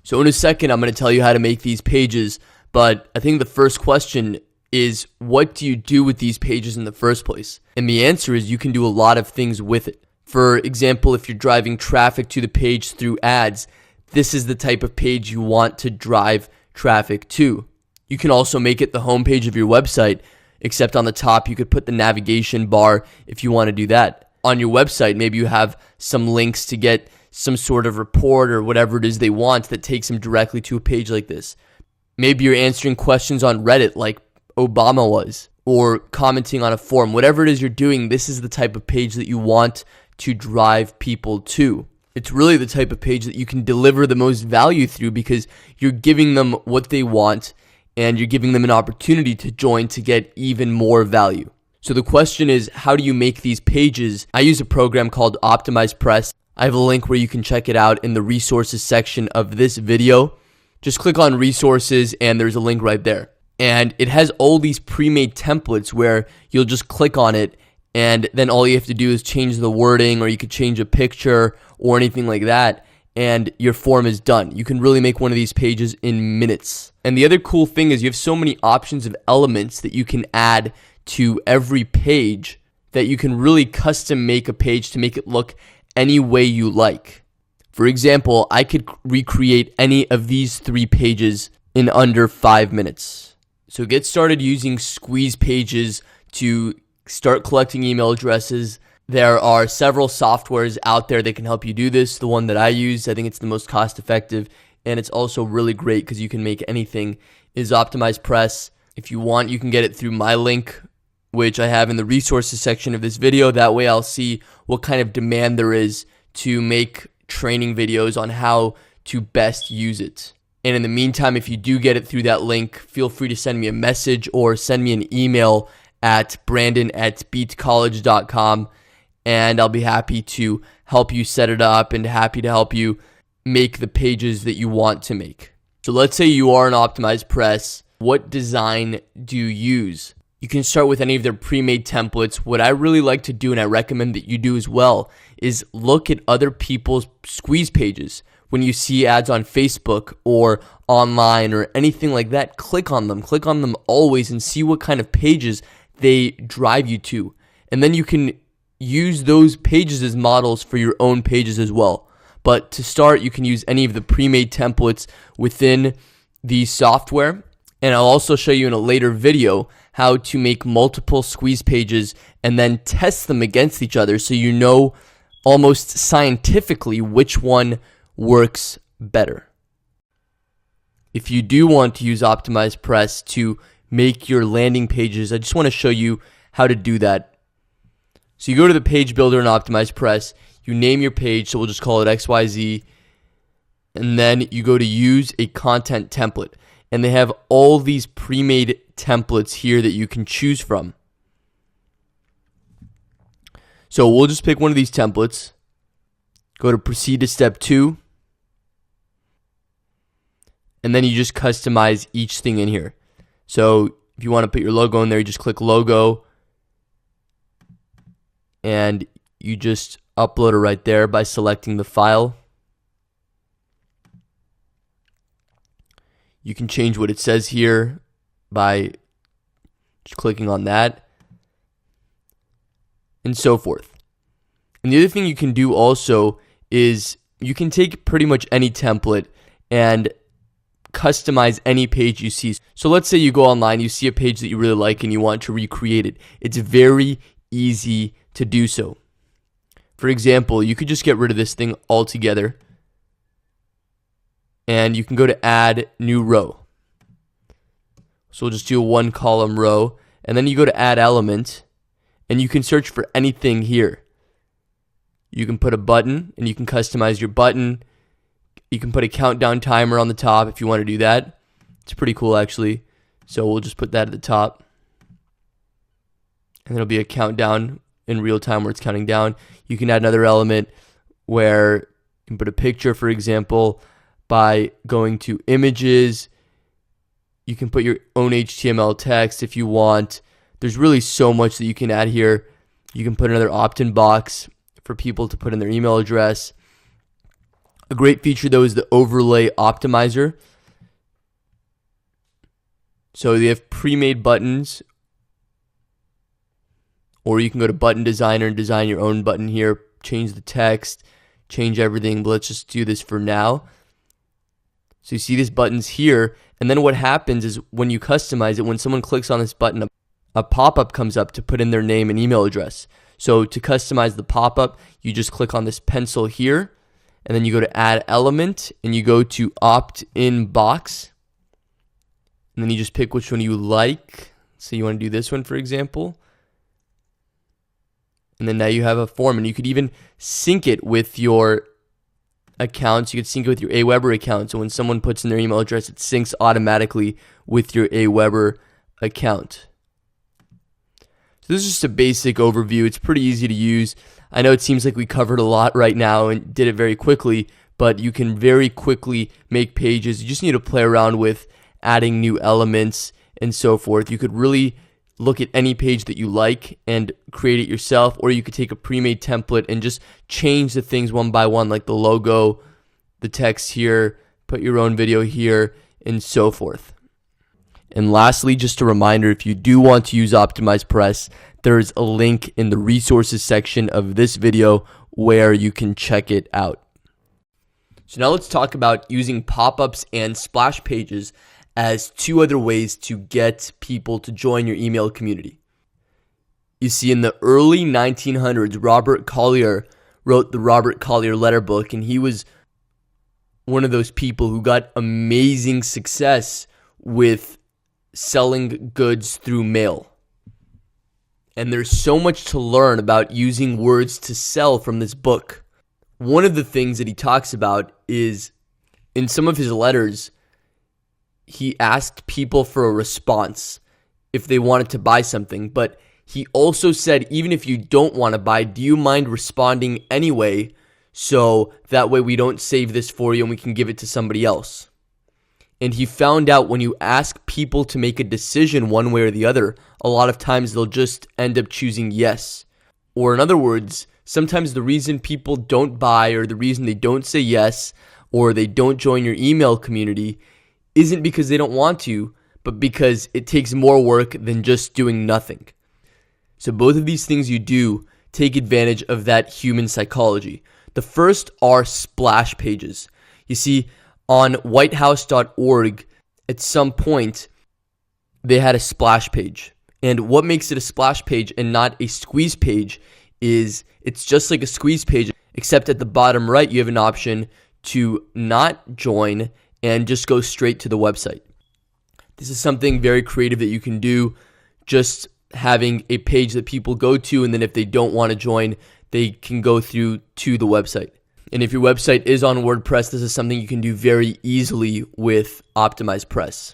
So in a second, I'm going to tell you how to make these pages, but I think the first question is, what do you do with these pages in the first place? And the answer is you can do a lot of things with it. For example, if you're driving traffic to the page through ads, this is the type of page you want to drive traffic to. You can also make it the homepage of your website, except on the top you could put the navigation bar if you want to do that. On your website, maybe you have some links to get some sort of report or whatever it is they want that takes them directly to a page like this. Maybe you're answering questions on Reddit like Obama was, or commenting on a forum. Whatever it is you're doing, this is the type of page that you want to drive people to. It's really the type of page that you can deliver the most value through, because you're giving them what they want and you're giving them an opportunity to join to get even more value. So the question is, how do you make these pages? I use a program called OptimizePress. I have a link where you can check it out in the resources section of this video. Just click on resources and there's a link right there. And it has all these pre-made templates where you'll just click on it, and then all you have to do is change the wording, or you could change a picture or anything like that, and your form is done. You can really make one of these pages in minutes. And the other cool thing is you have so many options of elements that you can add to every page that you can really custom make a page to make it look any way you like. For example, I could recreate any of these 3 pages in under 5 minutes. So get started using squeeze pages to start collecting email addresses. There are several softwares out there that can help you do this. The one that I use, I think it's the most cost effective, and it's also really great because you can make anything, is OptimizePress. If you want, you can get it through my link, which I have in the resources section of this video. That way I'll see what kind of demand there is to make training videos on how to best use it. And in the meantime, if you do get it through that link, feel free to send me a message or send me an email at brandon@beatcollege.com, and I'll be happy to help you set it up and happy to help you make the pages that you want to make. So let's say you are an OptimizePress. What design do you use? You can start with any of their pre-made templates. What I really like to do, and I recommend that you do as well, is look at other people's squeeze pages. When you see ads on Facebook or online or anything like that, click on them. Click on them always and see what kind of pages they drive you to. And then you can use those pages as models for your own pages as well. But to start, you can use any of the pre-made templates within the software. And I'll also show you in a later video how to make multiple squeeze pages and then test them against each other so you know almost scientifically which one works better. If you do want to use OptimizePress to make your landing pages, I just want to show you how to do that. So you go to the page builder in OptimizePress, you name your page, so we'll just call it XYZ, and then you go to use a content template. And they have all these pre-made templates here that you can choose from. So we'll just pick one of these templates, go to proceed to step 2, and then you just customize each thing in here. So if you want to put your logo in there, you just click logo, and you just upload it right there by selecting the file. You can change what it says here by just clicking on that, and so forth. And the other thing you can do also is you can take pretty much any template and customize any page you see. So let's say you go online, you see a page that you really like and you want to recreate it. It's very easy to do so. For example, you could just get rid of this thing altogether. and you can go to add new row. So we'll just do a 1-column row, and then you go to add element, and you can search for anything here. You can put a button, and you can customize your button. You can put a countdown timer on the top if you want to do that. It's pretty cool, actually. So we'll just put that at the top, and there'll be a countdown in real time where it's counting down. You can add another element where you can put a picture, for example, by going to images. You can put your own HTML text if you want. There's really so much that you can add here. You can put another opt-in box for people to put in their email address. A great feature, though, is the overlay optimizer. So they have pre-made buttons, or you can go to button designer and design your own button here, change the text, change everything, but let's just do this for now. So you see these buttons here, and then what happens is when you customize it, when someone clicks on this button, a pop-up comes up to put in their name and email address. So to customize the pop-up, you just click on this pencil here, and then you go to add element, and you go to opt-in box, and then you just pick which one you like. So you want to do this one, for example. And then now you have a form, and you could even sync it with your accounts. You could sync it with your Aweber account. So when someone puts in their email address, it syncs automatically with your Aweber account. So this is just a basic overview. It's pretty easy to use. I know it seems like we covered a lot right now and did it very quickly, but you can very quickly make pages. You just need to play around with adding new elements and so forth. You could really look at any page that you like and create it yourself, or you could take a pre-made template and just change the things one by one, like the logo, the text here, put your own video here, and so forth. And lastly, just a reminder, if you do want to use OptimizePress, there's a link in the resources section of this video where you can check it out. So now let's talk about using pop-ups and splash pages as two other ways to get people to join your email community. You see, in the early 1900s, Robert Collier wrote the Robert Collier letter book, and he was one of those people who got amazing success with selling goods through mail. And there's so much to learn about using words to sell from this book. One of the things that he talks about is in some of his letters, he asked people for a response if they wanted to buy something, but he also said, even if you don't want to buy, do you mind responding anyway, so that way we don't save this for you and we can give it to somebody else? And he found out when you ask people to make a decision one way or the other, a lot of times they'll just end up choosing yes. Or in other words, sometimes the reason people don't buy, or the reason they don't say yes, or they don't join your email community isn't because they don't want to, but because it takes more work than just doing nothing. So both of these things you do take advantage of that human psychology. The first are splash pages. You see, on whitehouse.org, at some point, they had a splash page. And what makes it a splash page and not a squeeze page is it's just like a squeeze page, except at the bottom right, you have an option to not join and just go straight to the website. This is something very creative that you can do, just having a page that people go to, and then if they don't want to join, they can go through to the website. And if your website is on WordPress, this is something you can do very easily with OptimizePress.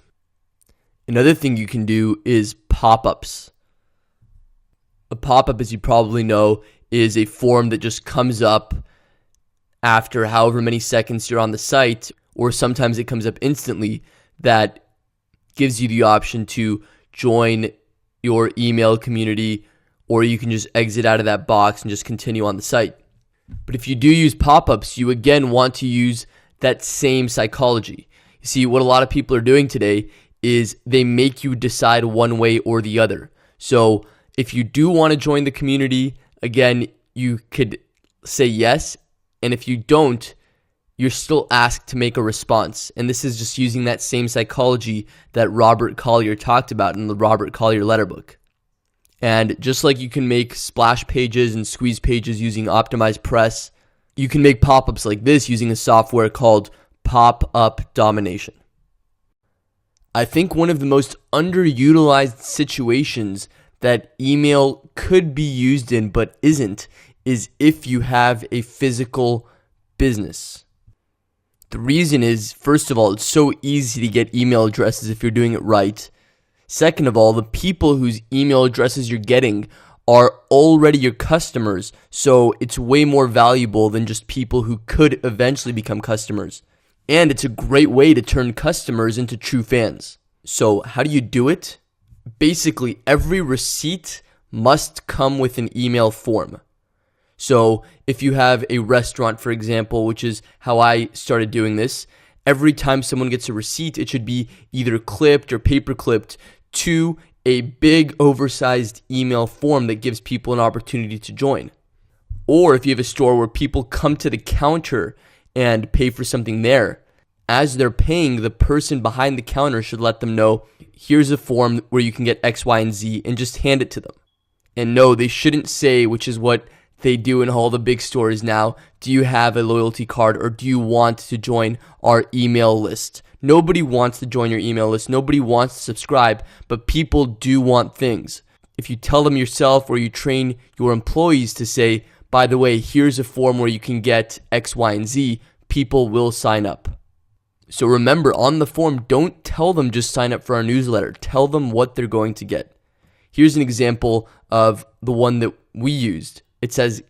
Another thing you can do is pop-ups. A pop-up, as you probably know, is a form that just comes up after however many seconds you're on the site, or sometimes it comes up instantly, that gives you the option to join your email community, or you can just exit out of that box and just continue on the site. But if you do use pop-ups, you again want to use that same psychology. You see, what a lot of people are doing today is they make you decide one way or the other. So if you do want to join the community, again, you could say yes. And if you don't, you're still asked to make a response. And this is just using that same psychology that Robert Collier talked about in the Robert Collier letter book. And just like you can make splash pages and squeeze pages using OptimizePress, you can make pop-ups like this using a software called pop-up domination. I think one of the most underutilized situations that email could be used in but isn't is if you have a physical business. The reason is, first of all, it's so easy to get email addresses if you're doing it right. Second of all, the people whose email addresses you're getting are already your customers, so it's way more valuable than just people who could eventually become customers. And it's a great way to turn customers into true fans. So how do you do it? Basically, every receipt must come with an email form. So if you have a restaurant, for example, which is how I started doing this, every time someone gets a receipt, it should be either clipped or paper clipped to a big oversized email form that gives people an opportunity to join. Or if you have a store where people come to the counter and pay for something there, as they're paying, the person behind the counter should let them know, here's a form where you can get X, Y, and Z, and just hand it to them. And no, they shouldn't say, which is what they do in all the big stores now, do you have a loyalty card or do you want to join our email list? Nobody wants to join your email list. Nobody wants to subscribe, but people do want things. If you tell them yourself or you train your employees to say, by the way, here's a form where you can get X, Y, and Z, people will sign up. So remember, on the form, don't tell them just sign up for our newsletter. Tell them what they're going to get. Here's an example of the one that we used. It says,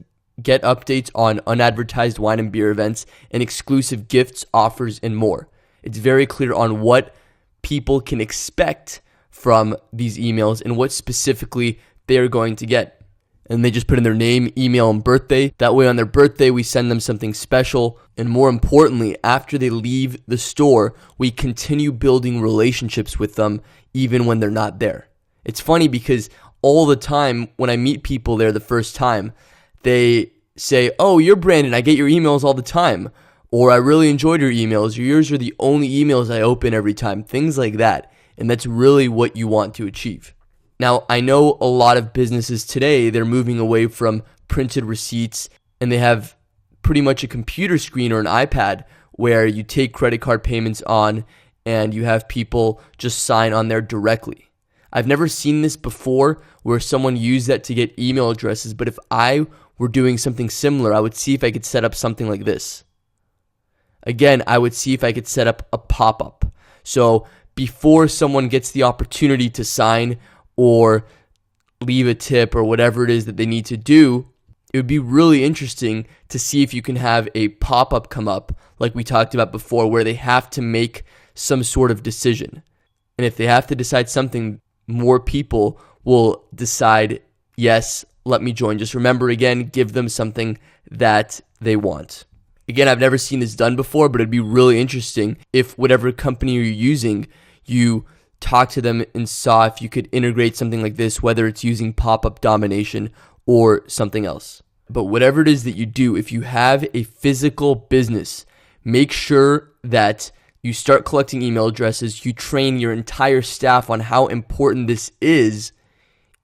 get updates on unadvertised wine and beer events and exclusive gifts, offers, and more. It's very clear on what people can expect from these emails and what specifically they're going to get. And they just put in their name, email, and birthday. That way on their birthday, we send them something special. And more importantly, after they leave the store, we continue building relationships with them even when they're not there. It's funny because all the time when I meet people there the first time, they say, oh, you're Brandon, I get your emails all the time. Or I really enjoyed your emails. Yours are the only emails I open every time. Things like that. And that's really what you want to achieve. Now, I know a lot of businesses today, they're moving away from printed receipts and they have pretty much a computer screen or an iPad where you take credit card payments on and you have people just sign on there directly. I've never seen this before where someone used that to get email addresses, but if I were doing something similar, I would see if I could set up something like this. Again, I would see if I could set up a pop-up. So before someone gets the opportunity to sign or leave a tip or whatever it is that they need to do, it would be really interesting to see if you can have a pop-up come up like we talked about before where they have to make some sort of decision. And if they have to decide something, more people will decide, yes, let me join. Just remember, again, give them something that they want. Again, I've never seen this done before, but it'd be really interesting if whatever company you're using, you talk to them and saw if you could integrate something like this, whether it's using pop-up domination or something else. But whatever it is that you do, if you have a physical business, make sure that you start collecting email addresses, you train your entire staff on how important this is,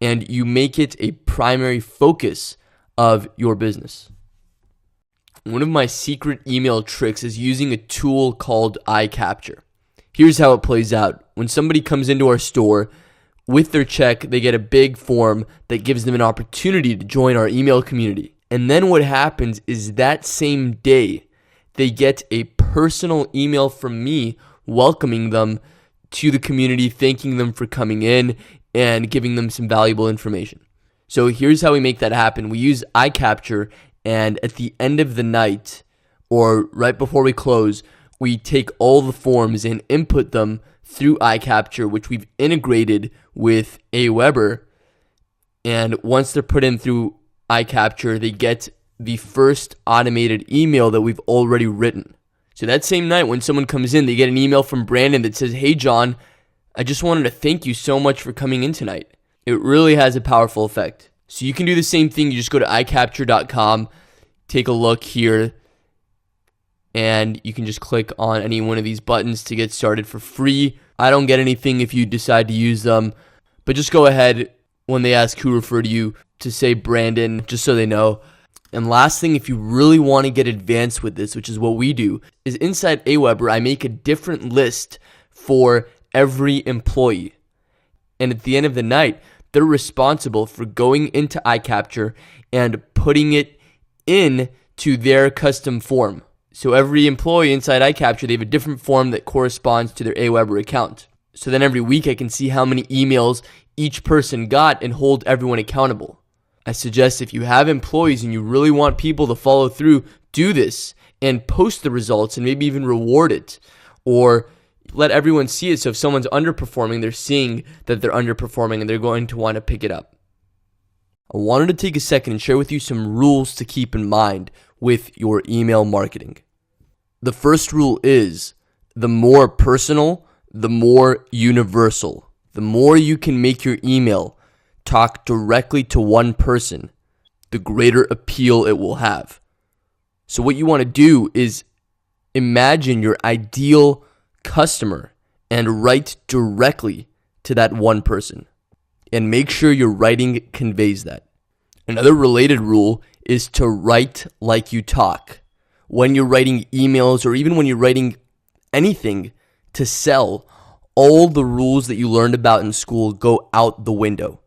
and you make it a primary focus of your business. One of my secret email tricks is using a tool called iCapture. Here's how it plays out. When somebody comes into our store, with their check, they get a big form that gives them an opportunity to join our email community. And then what happens is that same day, they get a personal email from me welcoming them to the community, thanking them for coming in and giving them some valuable information. So here's how we make that happen. We use iCapture, and at the end of the night or right before we close, we take all the forms and input them through iCapture, which we've integrated with Aweber. And once they're put in through iCapture, they get the first automated email that we've already written. So that same night when someone comes in, they get an email from Brandon that says, hey, John, I just wanted to thank you so much for coming in tonight. It really has a powerful effect. So you can do the same thing. You just go to iCapture.com, take a look here, and you can just click on any one of these buttons to get started for free. I don't get anything if you decide to use them, but just go ahead when they ask who referred you to say Brandon, just so they know. And last thing, if you really want to get advanced with this, which is what we do, is inside Aweber, I make a different list for every employee. And at the end of the night, they're responsible for going into iCapture and putting it in to their custom form. So every employee inside iCapture, they have a different form that corresponds to their Aweber account. So then every week I can see how many emails each person got and hold everyone accountable. I suggest if you have employees and you really want people to follow through, do this and post the results and maybe even reward it, or let everyone see it. So if someone's underperforming, they're seeing that they're underperforming and they're going to want to pick it up. I wanted to take a second and share with you some rules to keep in mind with your email marketing. The first rule is the more personal, the more universal. The more you can make your email talk directly to one person, the greater appeal it will have. So what you want to do is imagine your ideal customer and write directly to that one person. And make sure your writing conveys that. Another related rule is to write like you talk. When you're writing emails or even when you're writing anything to sell, all the rules that you learned about in school go out the window.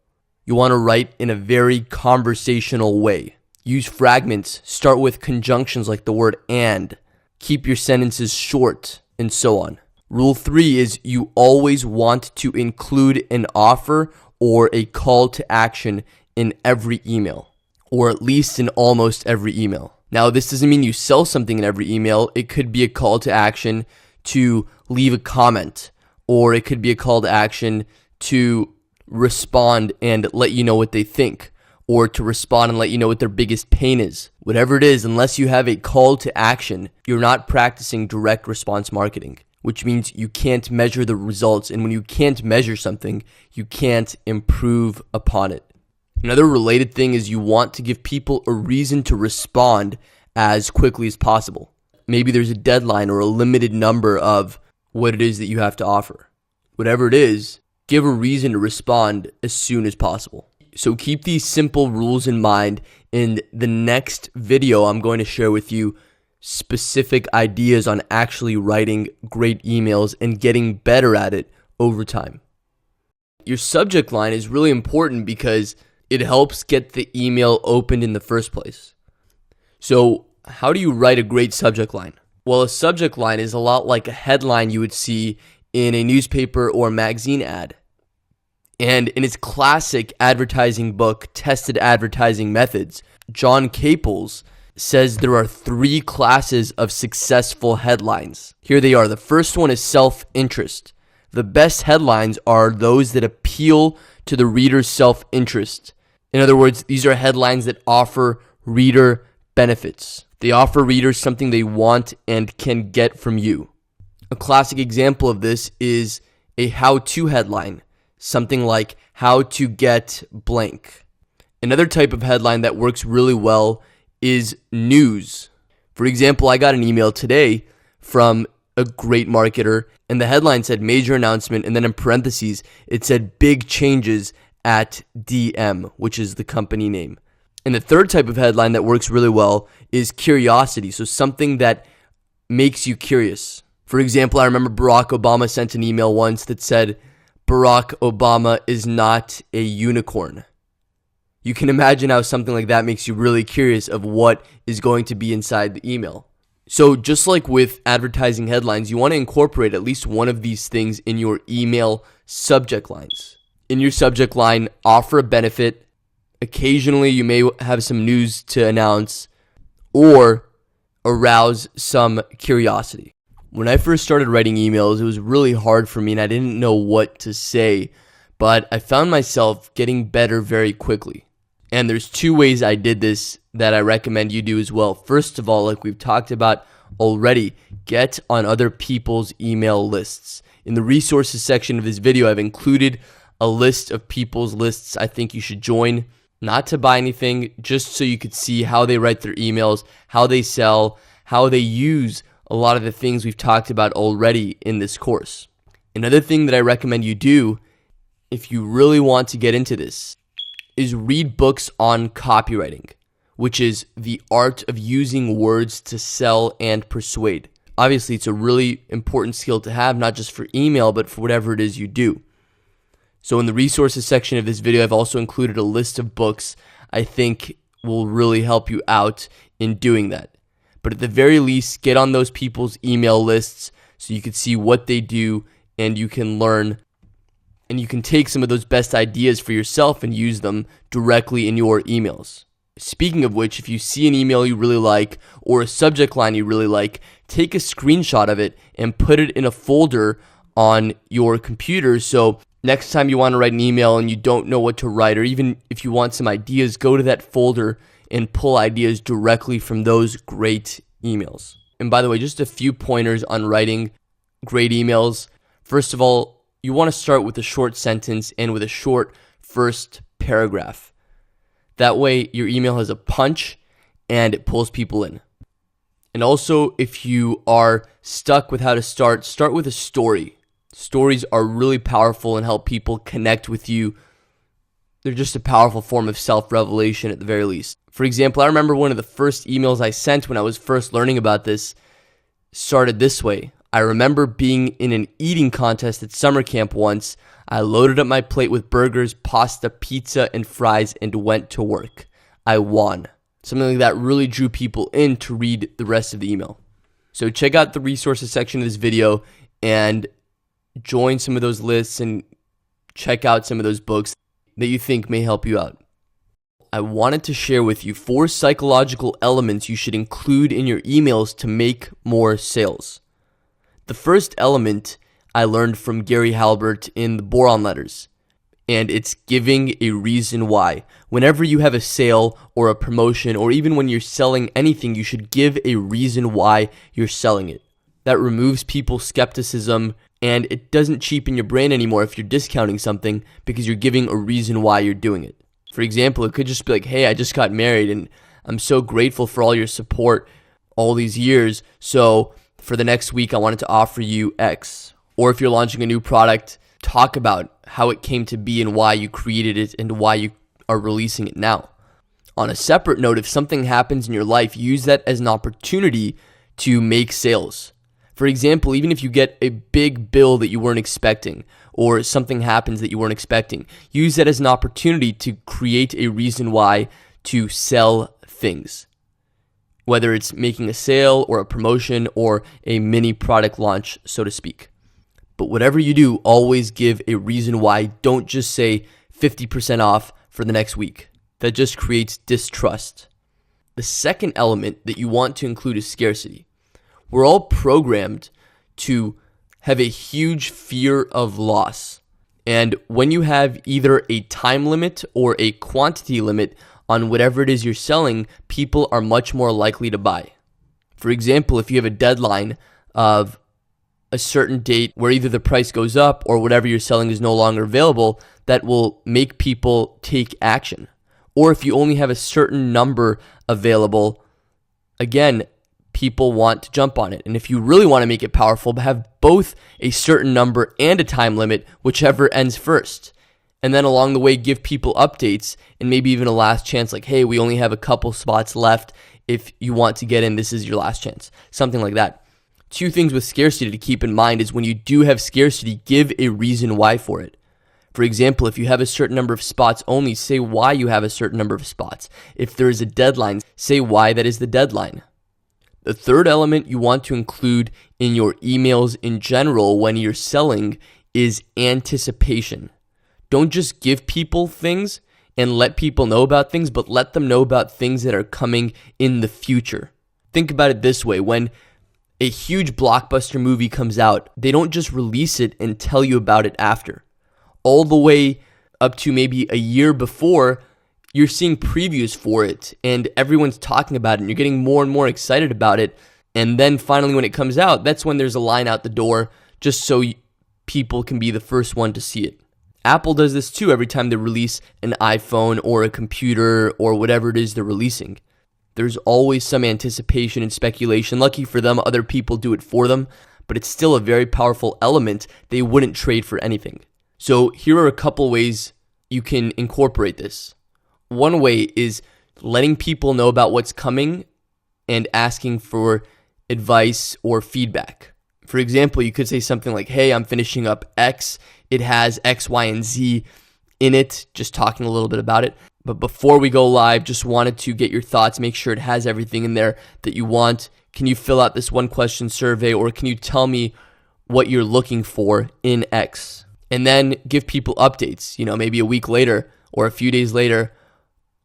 You want to write in a very conversational way. Use fragments, start with conjunctions like the word and, keep your sentences short, and so on. Rule 3 is you always want to include an offer or a call to action in every email, or at least in almost every email. Now, this doesn't mean you sell something in every email. It could be a call to action to leave a comment, or it could be a call to action to respond and let you know what they think, or to respond and let you know what their biggest pain is. Whatever it is, unless you have a call to action, you're not practicing direct response marketing, which means you can't measure the results. And when you can't measure something, you can't improve upon it. Another related thing is you want to give people a reason to respond as quickly as possible. Maybe there's a deadline or a limited number of what it is that you have to offer. Whatever it is, give a reason to respond as soon as possible. So keep these simple rules in mind. In the next video, I'm going to share with you specific ideas on actually writing great emails and getting better at it over time. Your subject line is really important because it helps get the email opened in the first place. So how do you write a great subject line? Well, a subject line is a lot like a headline you would see in a newspaper or magazine ad. And in his classic advertising book, Tested Advertising Methods, John Caples says there are 3 classes of successful headlines. Here they are. The first one is self-interest. The best headlines are those that appeal to the reader's self-interest. In other words, these are headlines that offer reader benefits. They offer readers something they want and can get from you. A classic example of this is a how-to headline, something like how to get blank. Another type of headline that works really well is news. For example, I got an email today from a great marketer, and the headline said major announcement, and then in parentheses, it said big changes at DM, which is the company name. And the third type of headline that works really well is curiosity, so something that makes you curious. For example, I remember Barack Obama sent an email once that said, Barack Obama is not a unicorn. You can imagine how something like that makes you really curious of what is going to be inside the email. So just like with advertising headlines, you want to incorporate at least one of these things in your email subject lines. In your subject line, offer a benefit. Occasionally, you may have some news to announce or arouse some curiosity. When I first started writing emails, it was really hard for me and I didn't know what to say, but I found myself getting better very quickly. And there's 2 ways I did this that I recommend you do as well. First of all, like we've talked about already, get on other people's email lists. In the resources section of this video, I've included a list of people's lists I think you should join, not to buy anything, just so you could see how they write their emails, how they sell, how they use a lot of the things we've talked about already in this course. Another thing that I recommend you do, if you really want to get into this, is read books on copywriting. which is the art of using words to sell and persuade. Obviously, it's a really important skill to have, not just for email, but for whatever it is you do. So in the resources section of this video, I've also included a list of books I think will really help you out in doing that. But at the very least, get on those people's email lists so you can see what they do and you can learn and you can take some of those best ideas for yourself and use them directly in your emails. Speaking of which, if you see an email you really like or a subject line you really like, take a screenshot of it and put it in a folder on your computer. So next time you want to write an email and you don't know what to write, or even if you want some ideas, go to that folder and pull ideas directly from those great emails. And by the way, just a few pointers on writing great emails. First of all, you want to start with a short sentence and with a short first paragraph. That way, your email has a punch and it pulls people in. And also, if you are stuck with how to start with a story. Stories are really powerful and help people connect with you. They're just a powerful form of self-revelation at the very least. For example, I remember one of the first emails I sent when I was first learning about this started this way. I remember being in an eating contest at summer camp once. I loaded up my plate with burgers, pasta, pizza, and fries and went to work. I won. Something like that really drew people in to read the rest of the email. So check out the resources section of this video and join some of those lists and check out some of those books that you think may help you out. I wanted to share with you 4 psychological elements you should include in your emails to make more sales. The first element I learned from Gary Halbert in the Boron Letters, and it's giving a reason why. Whenever you have a sale or a promotion, or even when you're selling anything, you should give a reason why you're selling it. That removes people's skepticism, and it doesn't cheapen your brand anymore if you're discounting something because you're giving a reason why you're doing it. For example, it could just be like, hey, I just got married and I'm so grateful for all your support all these years. So for the next week, I wanted to offer you X. Or if you're launching a new product, talk about how it came to be and why you created it and why you are releasing it now. On a separate note, if something happens in your life, use that as an opportunity to make sales. For example, even if you get a big bill that you weren't expecting or something happens that you weren't expecting, use that as an opportunity to create a reason why to sell things. Whether it's making a sale or a promotion or a mini product launch, so to speak. But whatever you do, always give a reason why. Don't just say 50% off for the next week. That just creates distrust. The second element that you want to include is scarcity. We're all programmed to have a huge fear of loss. And when you have either a time limit or a quantity limit on whatever it is you're selling, people are much more likely to buy. For example, if you have a deadline of a certain date where either the price goes up or whatever you're selling is no longer available, that will make people take action. Or if you only have a certain number available, again, people want to jump on it. And if you really want to make it powerful, have both a certain number and a time limit, whichever ends first. And then along the way, give people updates and maybe even a last chance, like, hey, we only have a couple spots left. If you want to get in, this is your last chance. Something like that. 2 things with scarcity to keep in mind is when you do have scarcity, give a reason why for it. For example, if you have a certain number of spots only, say why you have a certain number of spots. If there is a deadline, say why that is the deadline. The third element you want to include in your emails in general when you're selling is anticipation. Don't just give people things and let people know about things, but let them know about things that are coming in the future. Think about it this way. When a huge blockbuster movie comes out, they don't just release it and tell you about it after. All the way up to maybe a year before, you're seeing previews for it and everyone's talking about it and you're getting more and more excited about it. And then finally when it comes out, that's when there's a line out the door just so people can be the first one to see it. Apple does this too every time they release an iPhone or a computer or whatever it is they're releasing. There's always some anticipation and speculation. Lucky for them, other people do it for them, but it's still a very powerful element they wouldn't trade for anything. So here are a couple ways you can incorporate this. One way is letting people know about what's coming and asking for advice or feedback. For example, you could say something like, hey, I'm finishing up X. It has X, Y, and Z in it, just talking a little bit about it. But before we go live, just wanted to get your thoughts, make sure it has everything in there that you want. Can you fill out this 1-question survey, or can you tell me what you're looking for in X? And then give people updates, maybe a week later or a few days later.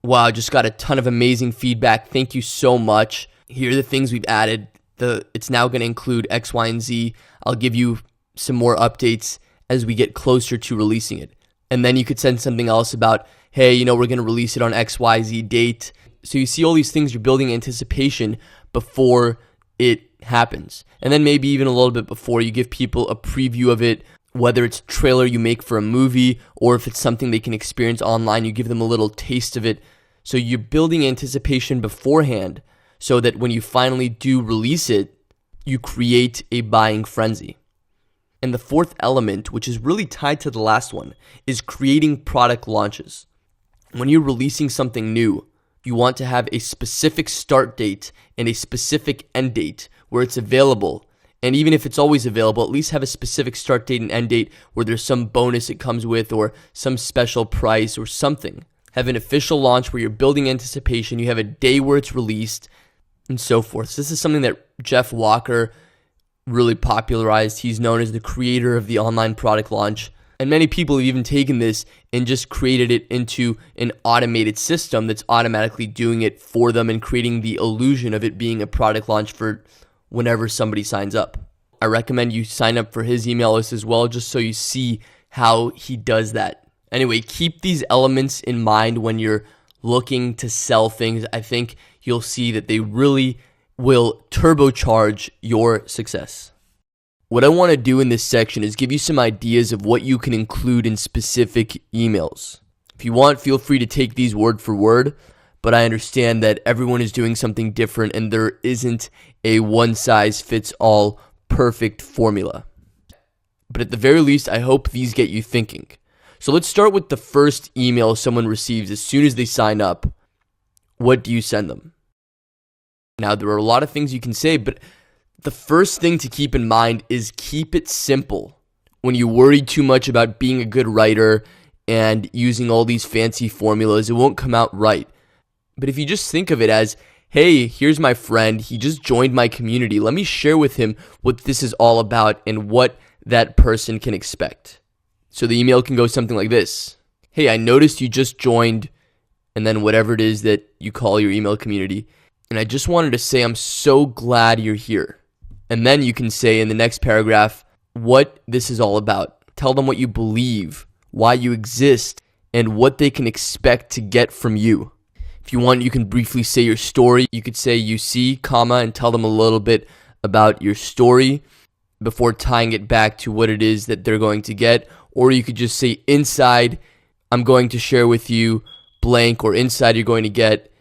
Wow, just got a ton of amazing feedback. Thank you so much. Here are the things we've added. It's now going to include X, Y, and Z. I'll give you some more updates as we get closer to releasing it. And then you could send something else about, hey, we're going to release it on XYZ date. So you see all these things, you're building anticipation before it happens. And then maybe even a little bit before, you give people a preview of it, whether it's a trailer you make for a movie or if it's something they can experience online, you give them a little taste of it. So you're building anticipation beforehand so that when you finally do release it, you create a buying frenzy. And the fourth element, which is really tied to the last one, is creating product launches. When you're releasing something new, you want to have a specific start date and a specific end date where it's available. And even if it's always available, at least have a specific start date and end date where there's some bonus it comes with or some special price or something. Have an official launch where you're building anticipation, you have a day where it's released, and so forth. So this is something that Jeff Walker really popularized. He's known as the creator of the online product launch. And many people have even taken this and just created it into an automated system that's automatically doing it for them and creating the illusion of it being a product launch for whenever somebody signs up. I recommend you sign up for his email list as well, just so you see how he does that. Anyway, keep these elements in mind when you're looking to sell things. I think you'll see that they really will turbocharge your success. What I want to do in this section is give you some ideas of what you can include in specific emails. If you want, feel free to take these word for word, but I understand that everyone is doing something different and there isn't a one-size-fits-all perfect formula. But at the very least, I hope these get you thinking. So let's start with the first email someone receives as soon as they sign up. What do you send them? Now, there are a lot of things you can say, but the first thing to keep in mind is keep it simple. When you worry too much about being a good writer and using all these fancy formulas, it won't come out right. But if you just think of it as, hey, here's my friend, he just joined my community, let me share with him what this is all about and what that person can expect. So the email can go something like this. Hey, I noticed you just joined, and then whatever it is that you call your email community. And I just wanted to say I'm so glad you're here. And then you can say in the next paragraph what this is all about. Tell them what you believe, why you exist, and what they can expect to get from you. If you want, you can briefly say your story. You could say you see, comma, and tell them a little bit about your story before tying it back to what it is that they're going to get. Or you could just say inside, I'm going to share with you blank, or inside you're going to get.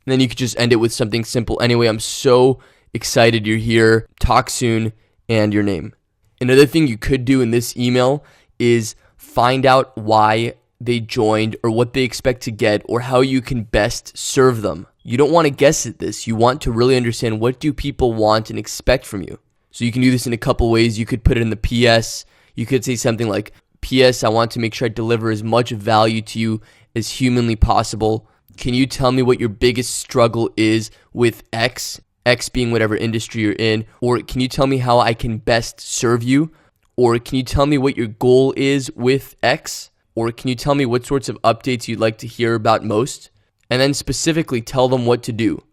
And then you could just end it with something simple. Anyway, I'm so excited you're here. Talk soon, and your name. Another thing you could do in this email is find out why they joined or what they expect to get or how you can best serve them. You don't want to guess at this. You want to really understand what do people want and expect from you. So you can do this in a couple ways. You could put it in the PS. You could say something like, PS, I want to make sure I deliver as much value to you as humanly possible. Can you tell me what your biggest struggle is with X? X being whatever industry you're in. Or can you tell me how I can best serve you? Or can you tell me what your goal is with X? Or can you tell me what sorts of updates you'd like to hear about most? And then specifically tell them what to do.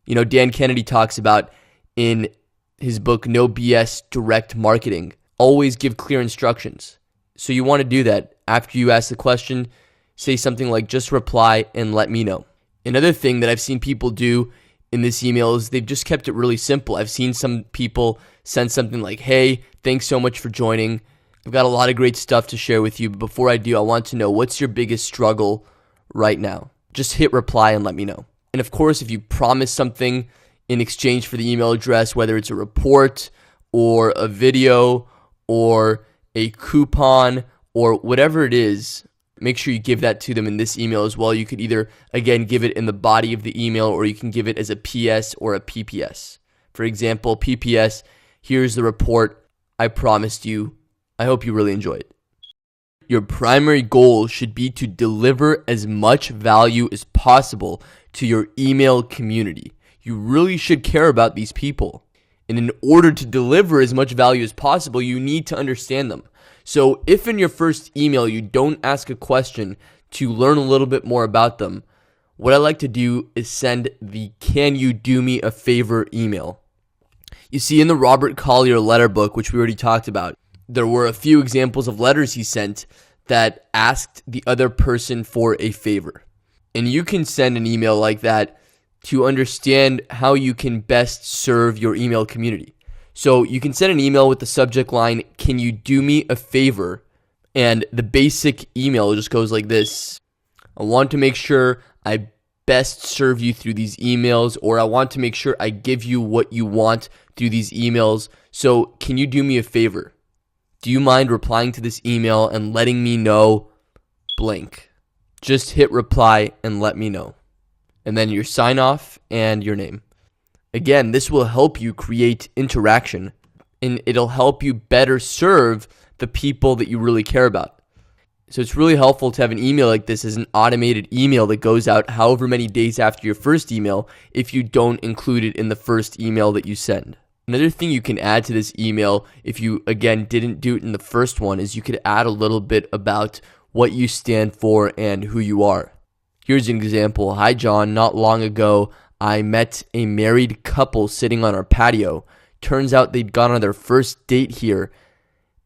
Dan Kennedy talks about in his book, No BS Direct Marketing. Always give clear instructions. So you want to do that. After you ask the question, say something like, just reply and let me know. Another thing that I've seen people do in this email is they've just kept it really simple. I've seen some people send something like, hey, thanks so much for joining. I've got a lot of great stuff to share with you. But before I do, I want to know, what's your biggest struggle right now? Just hit reply and let me know. And of course, if you promise something in exchange for the email address, whether it's a report or a video or a coupon or whatever it is, make sure you give that to them in this email as well. You could either, again, give it in the body of the email, or you can give it as a PS or a PPS. For example, PPS, here's the report I promised you. I hope you really enjoy it. Your primary goal should be to deliver as much value as possible to your email community. You really should care about these people. And in order to deliver as much value as possible, you need to understand them. So if in your first email you don't ask a question to learn a little bit more about them, what I like to do is send the "Can you do me a favor" email. You see, in the Robert Collier letter book, which we already talked about, there were a few examples of letters he sent that asked the other person for a favor. And you can send an email like that to understand how you can best serve your email community. So you can send an email with the subject line, "Can you do me a favor?" And the basic email just goes like this: I want to make sure I best serve you through these emails, or I want to make sure I give you what you want through these emails. So can you do me a favor? Do you mind replying to this email and letting me know blank? Just hit reply and let me know. And then your sign off and your name. Again, this will help you create interaction, and it'll help you better serve the people that you really care about. So it's really helpful to have an email like this as an automated email that goes out however many days after your first email if you don't include it in the first email that you send. Another thing you can add to this email, if you, again, didn't do it in the first one, is you could add a little bit about what you stand for and who you are. Here's an example. Hi, John. Not long ago, I met a married couple sitting on our patio. Turns out they'd gone on their first date here,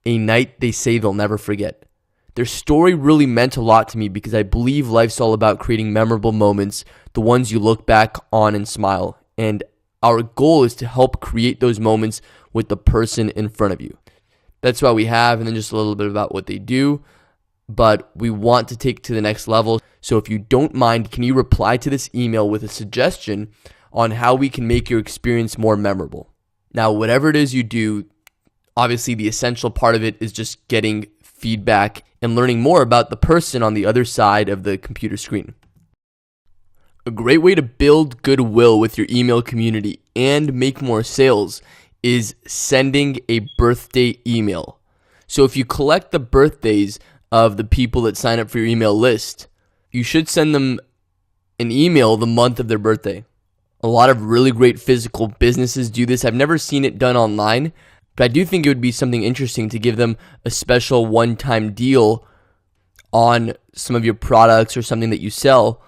a night they say they'll never forget. Their story really meant a lot to me because I believe life's all about creating memorable moments, the ones you look back on and smile. And our goal is to help create those moments with the person in front of you. That's why we have, and then just a little bit about what they do. But we want to take it to the next level. So if you don't mind, can you reply to this email with a suggestion on how we can make your experience more memorable? Now, whatever it is you do, obviously the essential part of it is just getting feedback and learning more about the person on the other side of the computer screen. A great way to build goodwill with your email community and make more sales is sending a birthday email. So if you collect the birthdays of the people that sign up for your email list, you should send them an email the month of their birthday. A lot of really great physical businesses do this. I've never seen it done online, but I do think it would be something interesting to give them a special one-time deal on some of your products or something that you sell.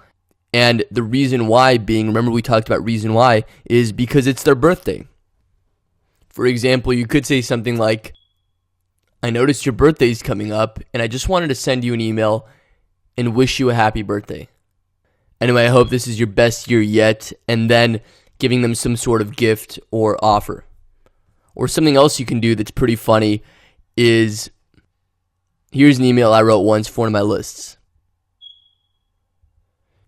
And the reason why being, remember we talked about reason why, is because it's their birthday. For example, you could say something like, I noticed your birthday's coming up, and I just wanted to send you an email and wish you a happy birthday. Anyway, I hope this is your best year yet, and then giving them some sort of gift or offer. Or something else you can do that's pretty funny is, here's an email I wrote once for one of my lists.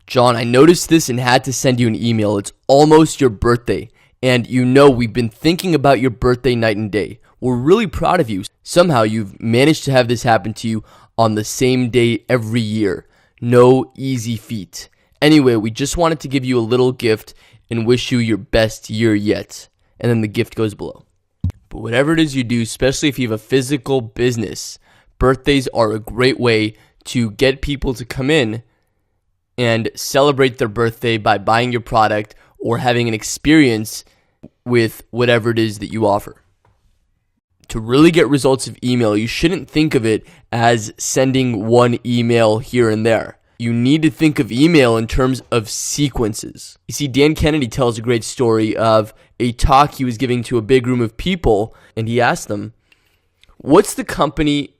John, I noticed this and had to send you an email. It's almost your birthday, and you know we've been thinking about your birthday night and day. We're really proud of you. Somehow you've managed to have this happen to you on the same day every year. No easy feat. Anyway, we just wanted to give you a little gift and wish you your best year yet. And then the gift goes below. But whatever it is you do, especially if you have a physical business, birthdays are a great way to get people to come in and celebrate their birthday by buying your product or having an experience with whatever it is that you offer. To really get results of email, you shouldn't think of it as sending one email here and there. You need to think of email in terms of sequences. You see, Dan Kennedy tells a great story of a talk he was giving to a big room of people, and he asked them, what's the company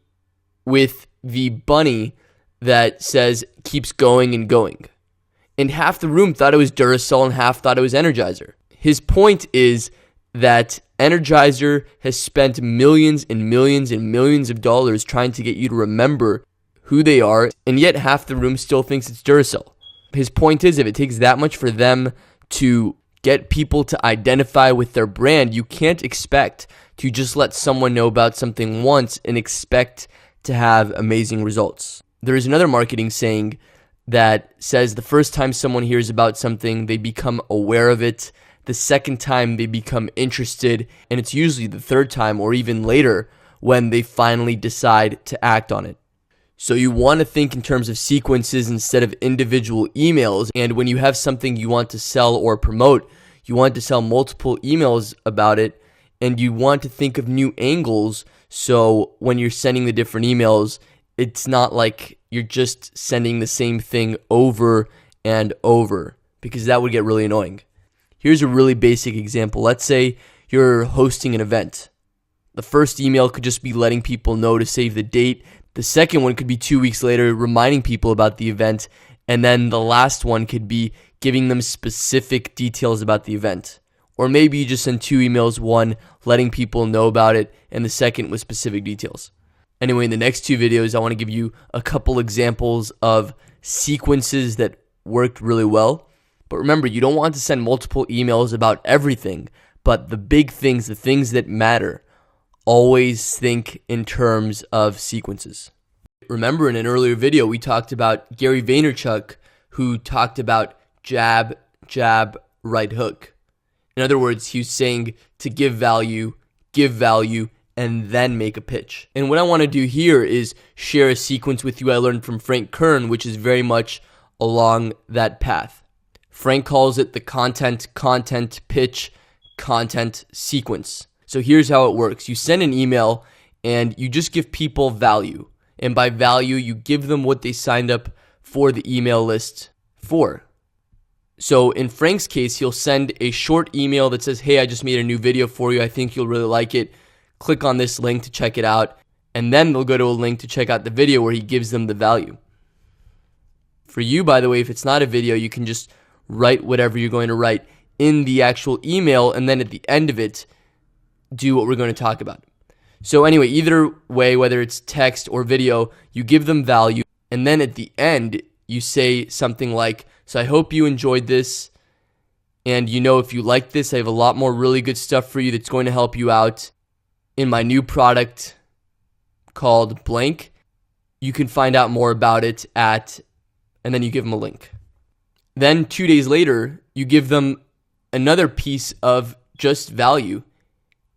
with the bunny that says keeps going and going? And half the room thought it was Duracell and half thought it was Energizer. His point is that Energizer has spent millions and millions and millions of dollars trying to get you to remember who they are, and yet half the room still thinks it's Duracell. His point is, if it takes that much for them to get people to identify with their brand, you can't expect to just let someone know about something once and expect to have amazing results. There is another marketing saying that says the first time someone hears about something, they become aware of it. The second time, they become interested. And it's usually the third time or even later when they finally decide to act on it. So you want to think in terms of sequences instead of individual emails. And when you have something you want to sell or promote, you want to sell multiple emails about it. And you want to think of new angles. So when you're sending the different emails, it's not like you're just sending the same thing over and over, because that would get really annoying. Here's a really basic example. Let's say you're hosting an event. The first email could just be letting people know to save the date. The second one could be 2 weeks later, reminding people about the event. And then the last one could be giving them specific details about the event. Or maybe you just send 2 emails, one letting people know about it, and the second with specific details. Anyway, in the next 2 videos, I want to give you a couple examples of sequences that worked really well. But remember, you don't want to send multiple emails about everything, but the big things, the things that matter. Always think in terms of sequences. Remember, in an earlier video, we talked about Gary Vaynerchuk, who talked about jab, jab, right hook. In other words, he was saying to give value, and then make a pitch. And what I want to do here is share a sequence with you I learned from Frank Kern, which is very much along that path. Frank calls it the content, pitch, content sequence. So here's how it works. You send an email and you just give people value. And by value, you give them what they signed up for the email list for. So in Frank's case, he'll send a short email that says, hey, I just made a new video for you. I think you'll really like it. Click on this link to check it out. And then they'll go to a link to check out the video where he gives them the value. For you, by the way, if it's not a video, you can just write whatever you're going to write in the actual email. And then at the end of it, do what we're going to talk about. So anyway, either way, whether it's text or video, you give them value. And then at the end, you say something like, so I hope you enjoyed this. And if you like this, I have a lot more really good stuff for you that's going to help you out in my new product called blank. You can find out more about it and then you give them a link. Then 2 days later, you give them another piece of just value.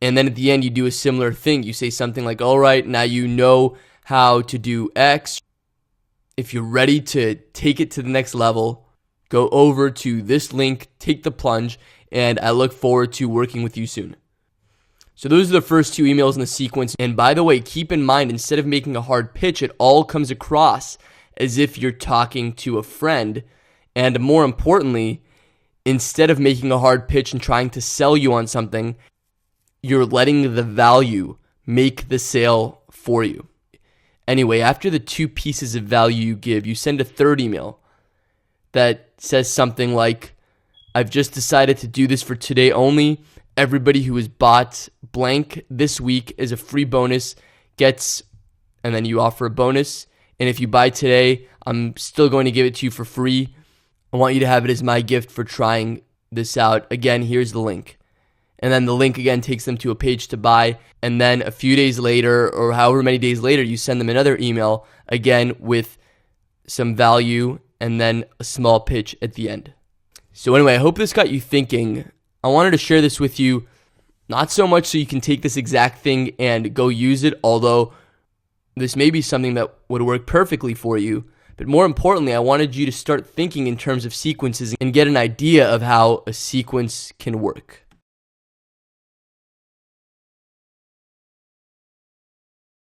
And then at the end, you do a similar thing. You say something like, all right, now you know how to do X. If you're ready to take it to the next level, go over to this link, take the plunge, and I look forward to working with you soon. So those are the first 2 emails in the sequence. And by the way, keep in mind, instead of making a hard pitch, it all comes across as if you're talking to a friend. And more importantly, instead of making a hard pitch and trying to sell you on something, you're letting the value make the sale for you. Anyway, after the 2 pieces of value you give, you send a third email that says something like, I've just decided to do this for today only. Everybody who has bought blank this week as a free bonus gets, and then you offer a bonus. And if you buy today, I'm still going to give it to you for free. I want you to have it as my gift for trying this out. Again, here's the link. And then the link again takes them to a page to buy. And then a few days later, or however many days later, you send them another email, again with some value and then a small pitch at the end. So anyway, I hope this got you thinking. I wanted to share this with you, not so much so you can take this exact thing and go use it, although this may be something that would work perfectly for you. But more importantly, I wanted you to start thinking in terms of sequences and get an idea of how a sequence can work.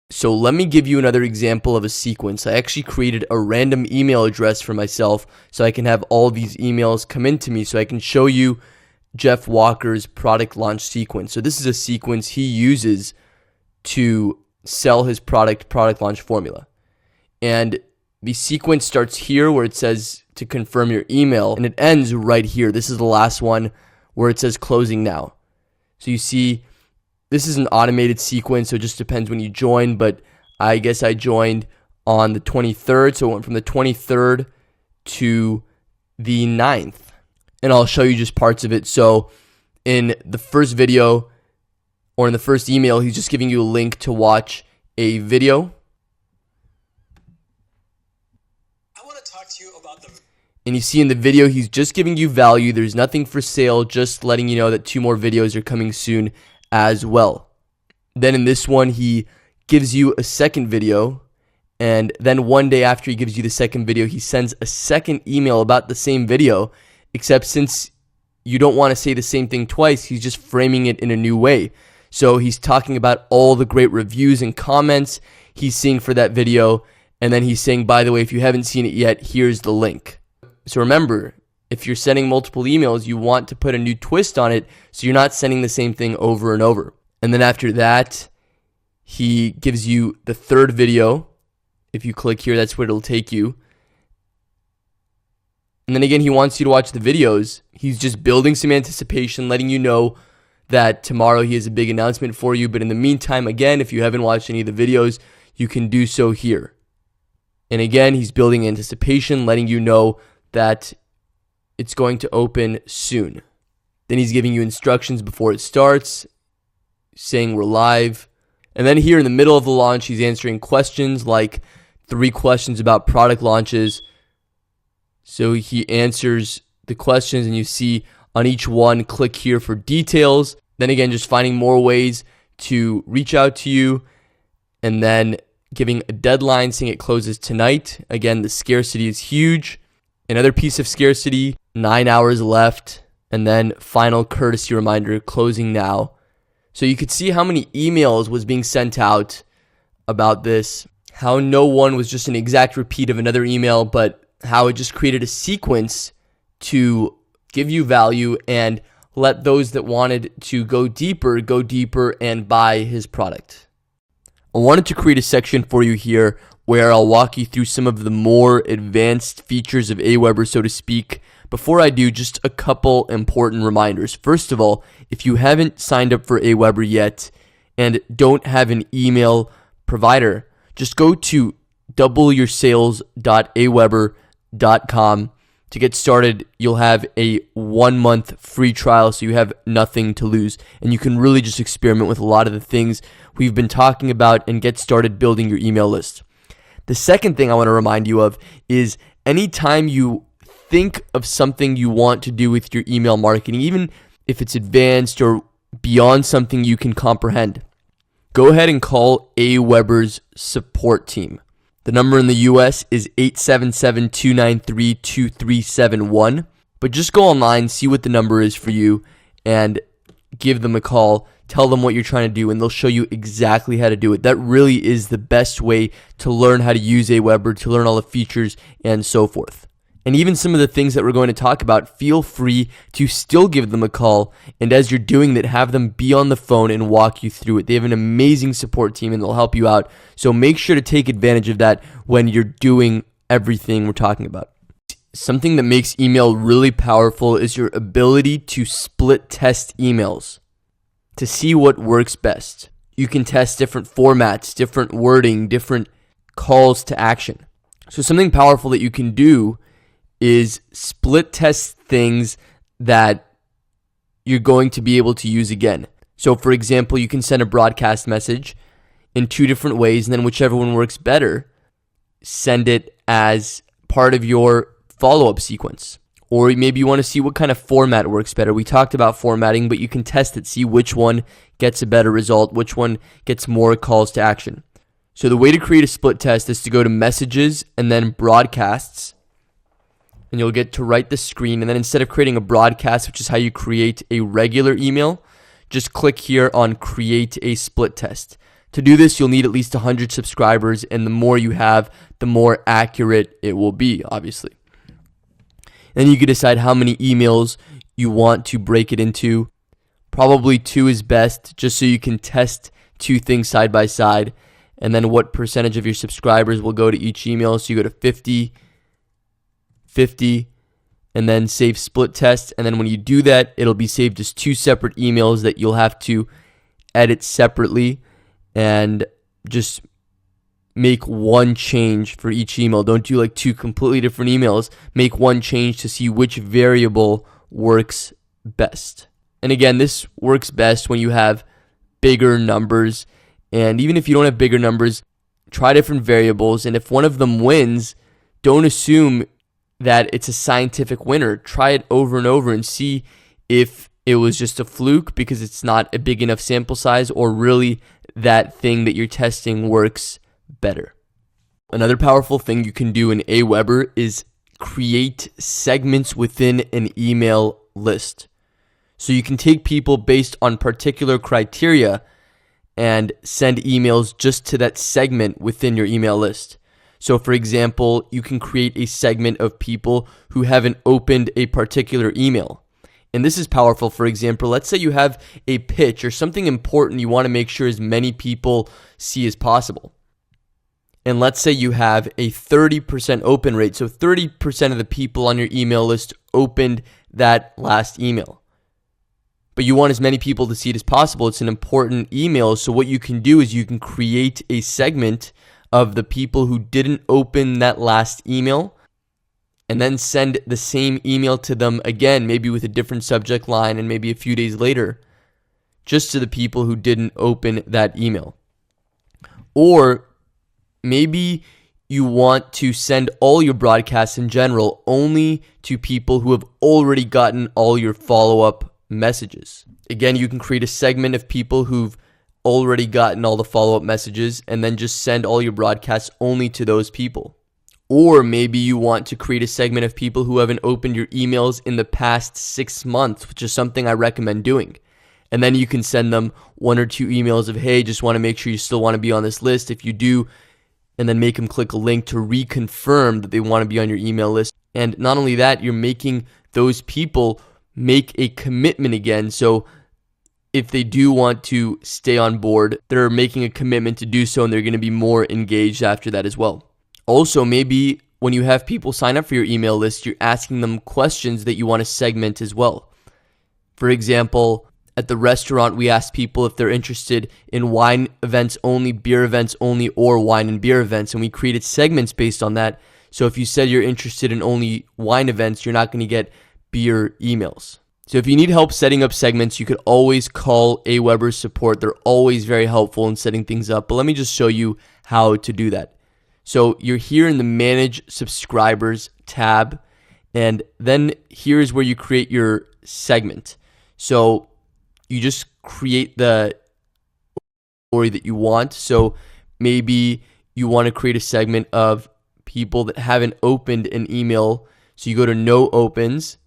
So let me give you another example of a sequence. I actually created a random email address for myself so I can have all these emails come into me so I can show you Jeff Walker's product launch sequence. So this is a sequence he uses to sell his product launch formula. And the sequence starts here where it says to confirm your email, and it ends right here. This is the last one where it says closing now. So you see, this is an automated sequence, so it just depends when you join, but I guess I joined on the 23rd, so it went from the 23rd to the 9th. And I'll show you just parts of it. So in the first video, or in the first email, he's just giving you a link to watch a video. And you see in the video, he's just giving you value. There's nothing for sale, just letting you know that 2 more videos are coming soon as well. Then in this one, he gives you a second video. And then one day after he gives you the second video, he sends a second email about the same video. Except since you don't want to say the same thing twice, he's just framing it in a new way. So he's talking about all the great reviews and comments he's seeing for that video. And then he's saying, by the way, if you haven't seen it yet, here's the link. So remember, if you're sending multiple emails, you want to put a new twist on it so you're not sending the same thing over and over. And then after that, he gives you the third video. If you click here, that's where it'll take you. And then again, he wants you to watch the videos. He's just building some anticipation, letting you know that tomorrow he has a big announcement for you. But in the meantime, again, if you haven't watched any of the videos, you can do so here. And again, he's building anticipation, letting you know that it's going to open soon. Then he's giving you instructions before it starts, saying we're live. And then here in the middle of the launch, he's answering questions like 3 questions about product launches. So he answers the questions and you see on each one, click here for details. Then again, just finding more ways to reach out to you. And then giving a deadline saying it closes tonight. Again, the scarcity is huge. Another piece of scarcity, 9 hours left. And then final courtesy reminder, closing now. So you could see how many emails was being sent out about this. How no one was just an exact repeat of another email, but how it just created a sequence to give you value and let those that wanted to go deeper and buy his product. I wanted to create a section for you here where I'll walk you through some of the more advanced features of Aweber, so to speak. Before I do, just a couple important reminders. First of all, if you haven't signed up for Aweber yet and don't have an email provider, just go to doubleyoursales.aweber.com. To get started, you'll have a 1-month free trial, so you have nothing to lose. And you can really just experiment with a lot of the things we've been talking about and get started building your email list. The second thing I want to remind you of is anytime you think of something you want to do with your email marketing, even if it's advanced or beyond something you can comprehend, go ahead and call Aweber's support team. The number in the US is 877-293-2371. But just go online, see what the number is for you, and give them a call. Tell them what you're trying to do, and they'll show you exactly how to do it. That really is the best way to learn how to use Aweber, to learn all the features, and so forth. And even some of the things that we're going to talk about, feel free to still give them a call. And as you're doing that, have them be on the phone and walk you through it. They have an amazing support team and they'll help you out. So make sure to take advantage of that when you're doing everything we're talking about. Something that makes email really powerful is your ability to split test emails to see what works best. You can test different formats, different wording, different calls to action. So something powerful that you can do is split test things that you're going to be able to use again. So for example, you can send a broadcast message in 2 different ways, and then whichever one works better, send it as part of your follow-up sequence. Or maybe you want to see what kind of format works better. We talked about formatting, but you can test it, see which one gets a better result, which one gets more calls to action. So the way to create a split test is to go to messages and then broadcasts, and you'll get to write the screen. And then instead of creating a broadcast, which is how you create a regular email, just click here on create a split test. To do this, you'll need at least 100 subscribers, and the more you have, the more accurate it will be, obviously. Then you can decide how many emails you want to break it into. Probably 2 is best, just so you can test 2 things side by side. And then what percentage of your subscribers will go to each email. So you go to 50, 50, and then save split test. And then when you do that, it'll be saved as 2 separate emails that you'll have to edit separately, and just make 1 change for each email. Don't do like 2 completely different emails. Make 1 change to see which variable works best. And again, this works best when you have bigger numbers. And even if you don't have bigger numbers, try different variables. And if one of them wins, don't assume that it's a scientific winner. Try it over and over and see if it was just a fluke because it's not a big enough sample size, or really that thing that you're testing works better. Another powerful thing you can do in Aweber is create segments within an email list. So you can take people based on particular criteria and send emails just to that segment within your email list. So for example, you can create a segment of people who haven't opened a particular email. And this is powerful. For example, let's say you have a pitch or something important you want to make sure as many people see as possible. And let's say you have a 30% open rate. So 30% of the people on your email list opened that last email. But you want as many people to see it as possible. It's an important email. So what you can do is you can create a segment of the people who didn't open that last email, and then send the same email to them again, maybe with a different subject line and maybe a few days later, just to the people who didn't open that email. Or maybe you want to send all your broadcasts in general only to people who have already gotten all your follow-up messages. Again, you can create a segment of people who've already gotten all the follow-up messages and then just send all your broadcasts only to those people. Or maybe you want to create a segment of people who haven't opened your emails in the past 6 months, which is something I recommend doing. And then you can send them 1 or 2 emails of, hey, just want to make sure you still want to be on this list. If you do, and then make them click a link to reconfirm that they want to be on your email list. And not only that, you're making those people make a commitment again. So if they do want to stay on board, they're making a commitment to do so, and they're going to be more engaged after that as well. Also, maybe when you have people sign up for your email list, you're asking them questions that you want to segment as well. For example, at the restaurant, we ask people if they're interested in wine events only, beer events only, or wine and beer events, and we created segments based on that. So if you said you're interested in only wine events, you're not going to get beer emails. So if you need help setting up segments, you could always call Aweber's support. They're always very helpful in setting things up. But let me just show you how to do that. So you're here in the Manage Subscribers tab, and then here's where you create your segment. So you just create the story that you want. So maybe you want to create a segment of people that haven't opened an email. So you go to No Opens.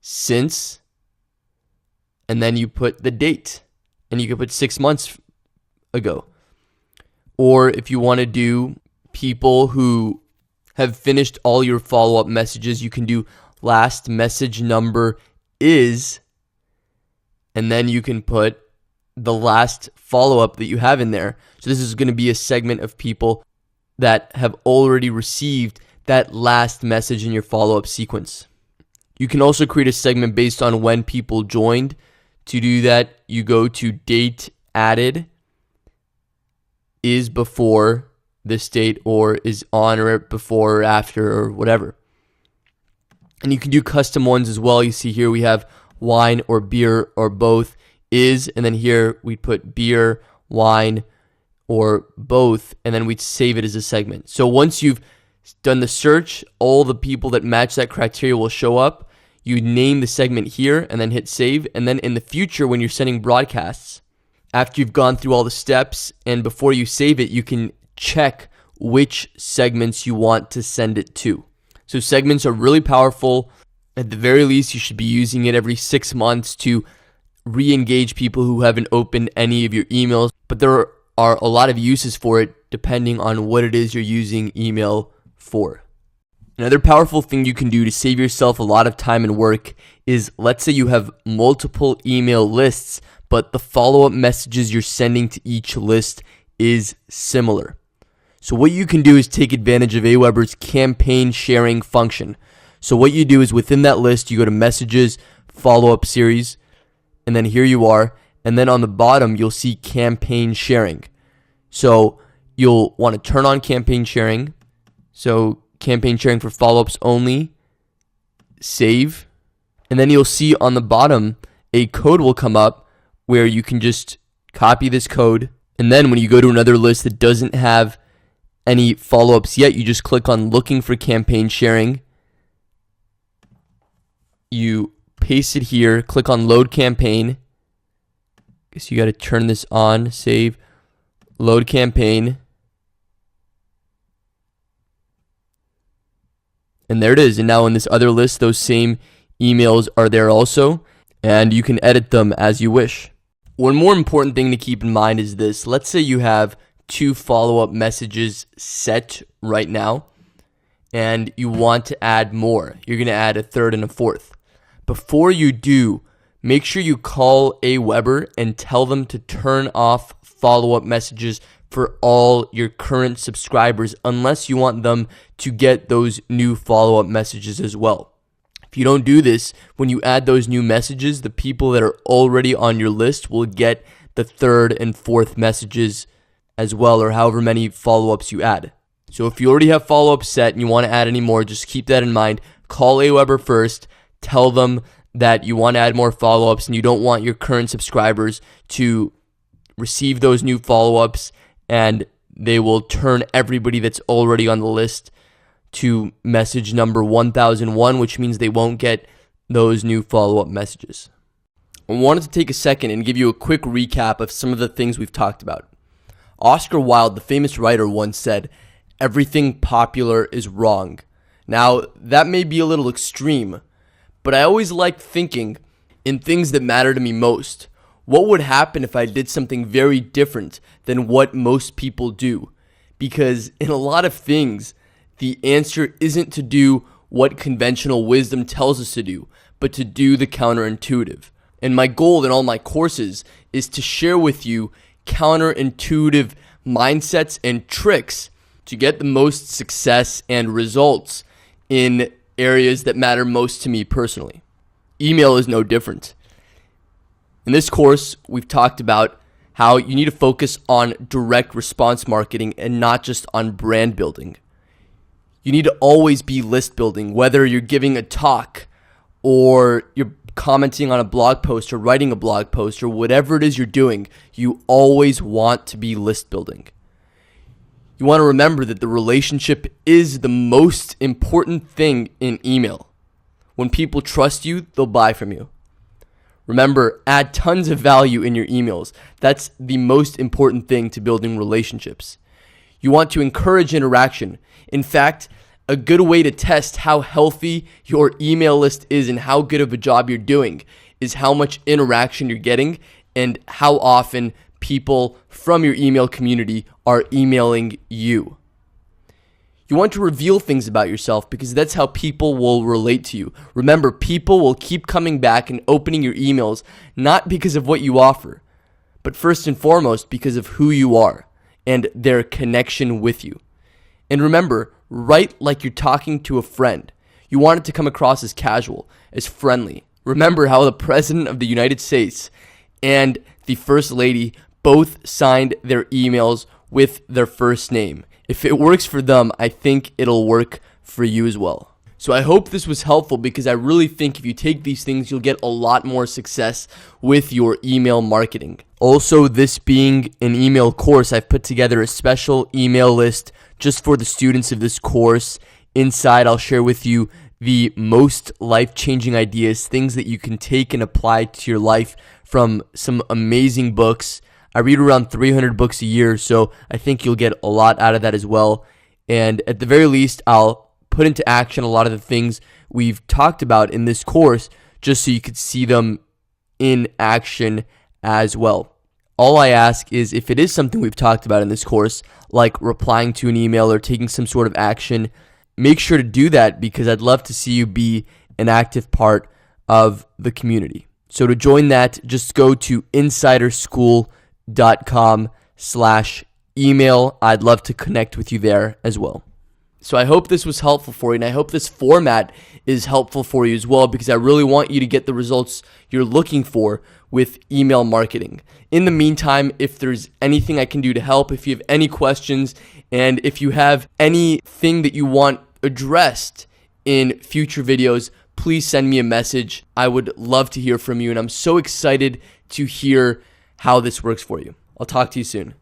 Since, and then you put the date, and you can put 6 months ago. Or if you want to do people who have finished all your follow-up messages, you can do last message number is, and then you can put the last follow-up that you have in there. So this is going to be a segment of people that have already received that last message in your follow-up sequence. You can also create a segment based on when people joined. To do that, you go to date added, is before this date, or is on or before or after or whatever. And you can do custom ones as well. You see here we have wine or beer or both is, and then here we put beer, wine, or both, and then we'd save it as a segment. So once you've done the search, all the people that match that criteria will show up. You name the segment here and then hit save. And then in the future, when you're sending broadcasts, after you've gone through all the steps and before you save it, you can check which segments you want to send it to. So segments are really powerful. At the very least, you should be using it every 6 months to re-engage people who haven't opened any of your emails. But there are a lot of uses for it depending on what it is you're using email for. Another powerful thing you can do to save yourself a lot of time and work is, let's say you have multiple email lists, but the follow-up messages you're sending to each list is similar. So what you can do is take advantage of Aweber's campaign sharing function. So what you do is within that list, you go to Messages, Follow-up Series, and then here you are. And then on the bottom, you'll see campaign sharing. So you'll want to turn on campaign sharing. So campaign sharing for follow-ups only, save, and then you'll see on the bottom a code will come up where you can just copy this code And then when you go to another list that doesn't have any follow-ups yet, you just click on looking for campaign sharing. You paste it here, click on load campaign. Guess you got to turn this on, save, load campaign. And there it is. And now in this other list, those same emails are there also, and you can edit them as you wish. One more important thing to keep in mind is this. Let's say you have 2 follow-up messages set right now, and you want to add more. You're going to add a third and a fourth. Before you do, make sure you call Aweber and tell them to turn off follow-up messages for all your current subscribers unless you want them to get those new follow-up messages as well. If you don't do this, when you add those new messages, the people that are already on your list will get the third and fourth messages as well, or however many follow-ups you add. So if you already have follow-ups set and you want to add any more, just keep that in mind. Call Aweber first, tell them that you want to add more follow-ups and you don't want your current subscribers to receive those new follow-ups, and they will turn everybody that's already on the list to message number 1001, which means they won't get those new follow-up messages. I wanted to take a second and give you a quick recap of some of the things we've talked about. Oscar Wilde, the famous writer, once said, "Everything popular is wrong." Now, that may be a little extreme, but I always like thinking in things that matter to me most. What would happen if I did something very different than what most people do? Because in a lot of things, the answer isn't to do what conventional wisdom tells us to do, but to do the counterintuitive. And my goal in all my courses is to share with you counterintuitive mindsets and tricks to get the most success and results in areas that matter most to me personally. Email is no different. In this course, we've talked about how you need to focus on direct response marketing and not just on brand building. You need to always be list building, whether you're giving a talk or you're commenting on a blog post or writing a blog post or whatever it is you're doing. You always want to be list building. You want to remember that the relationship is the most important thing in email. When people trust you, they'll buy from you. Remember, add tons of value in your emails. That's the most important thing to building relationships. You want to encourage interaction. In fact, a good way to test how healthy your email list is and how good of a job you're doing is how much interaction you're getting and how often people from your email community are emailing you. You want to reveal things about yourself because that's how people will relate to you. Remember, people will keep coming back and opening your emails, not because of what you offer, but first and foremost because of who you are and their connection with you. And remember, write like you're talking to a friend. You want it to come across as casual, as friendly. Remember how the President of the United States and the First Lady both signed their emails with their first name. If it works for them, I think it'll work for you as well. So I hope this was helpful because I really think if you take these things, you'll get a lot more success with your email marketing. Also, this being an email course, I've put together a special email list just for the students of this course. Inside, I'll share with you the most life-changing ideas, things that you can take and apply to your life from some amazing books. I read around 300 books a year, so I think you'll get a lot out of that as well. And at the very least, I'll put into action a lot of the things we've talked about in this course just so you could see them in action as well. All I ask is if it is something we've talked about in this course, like replying to an email or taking some sort of action, make sure to do that because I'd love to see you be an active part of the community. So to join that, just go to insiderschool.com/email. I'd love to connect with you there as well. So I hope this was helpful for you, and I hope this format is helpful for you as well because I really want you to get the results you're looking for with email marketing. In the meantime, if there's anything I can do to help, if you have any questions, and if you have anything that you want addressed in future videos, please send me a message. I would love to hear from you, and I'm so excited to hear how this works for you. I'll talk to you soon.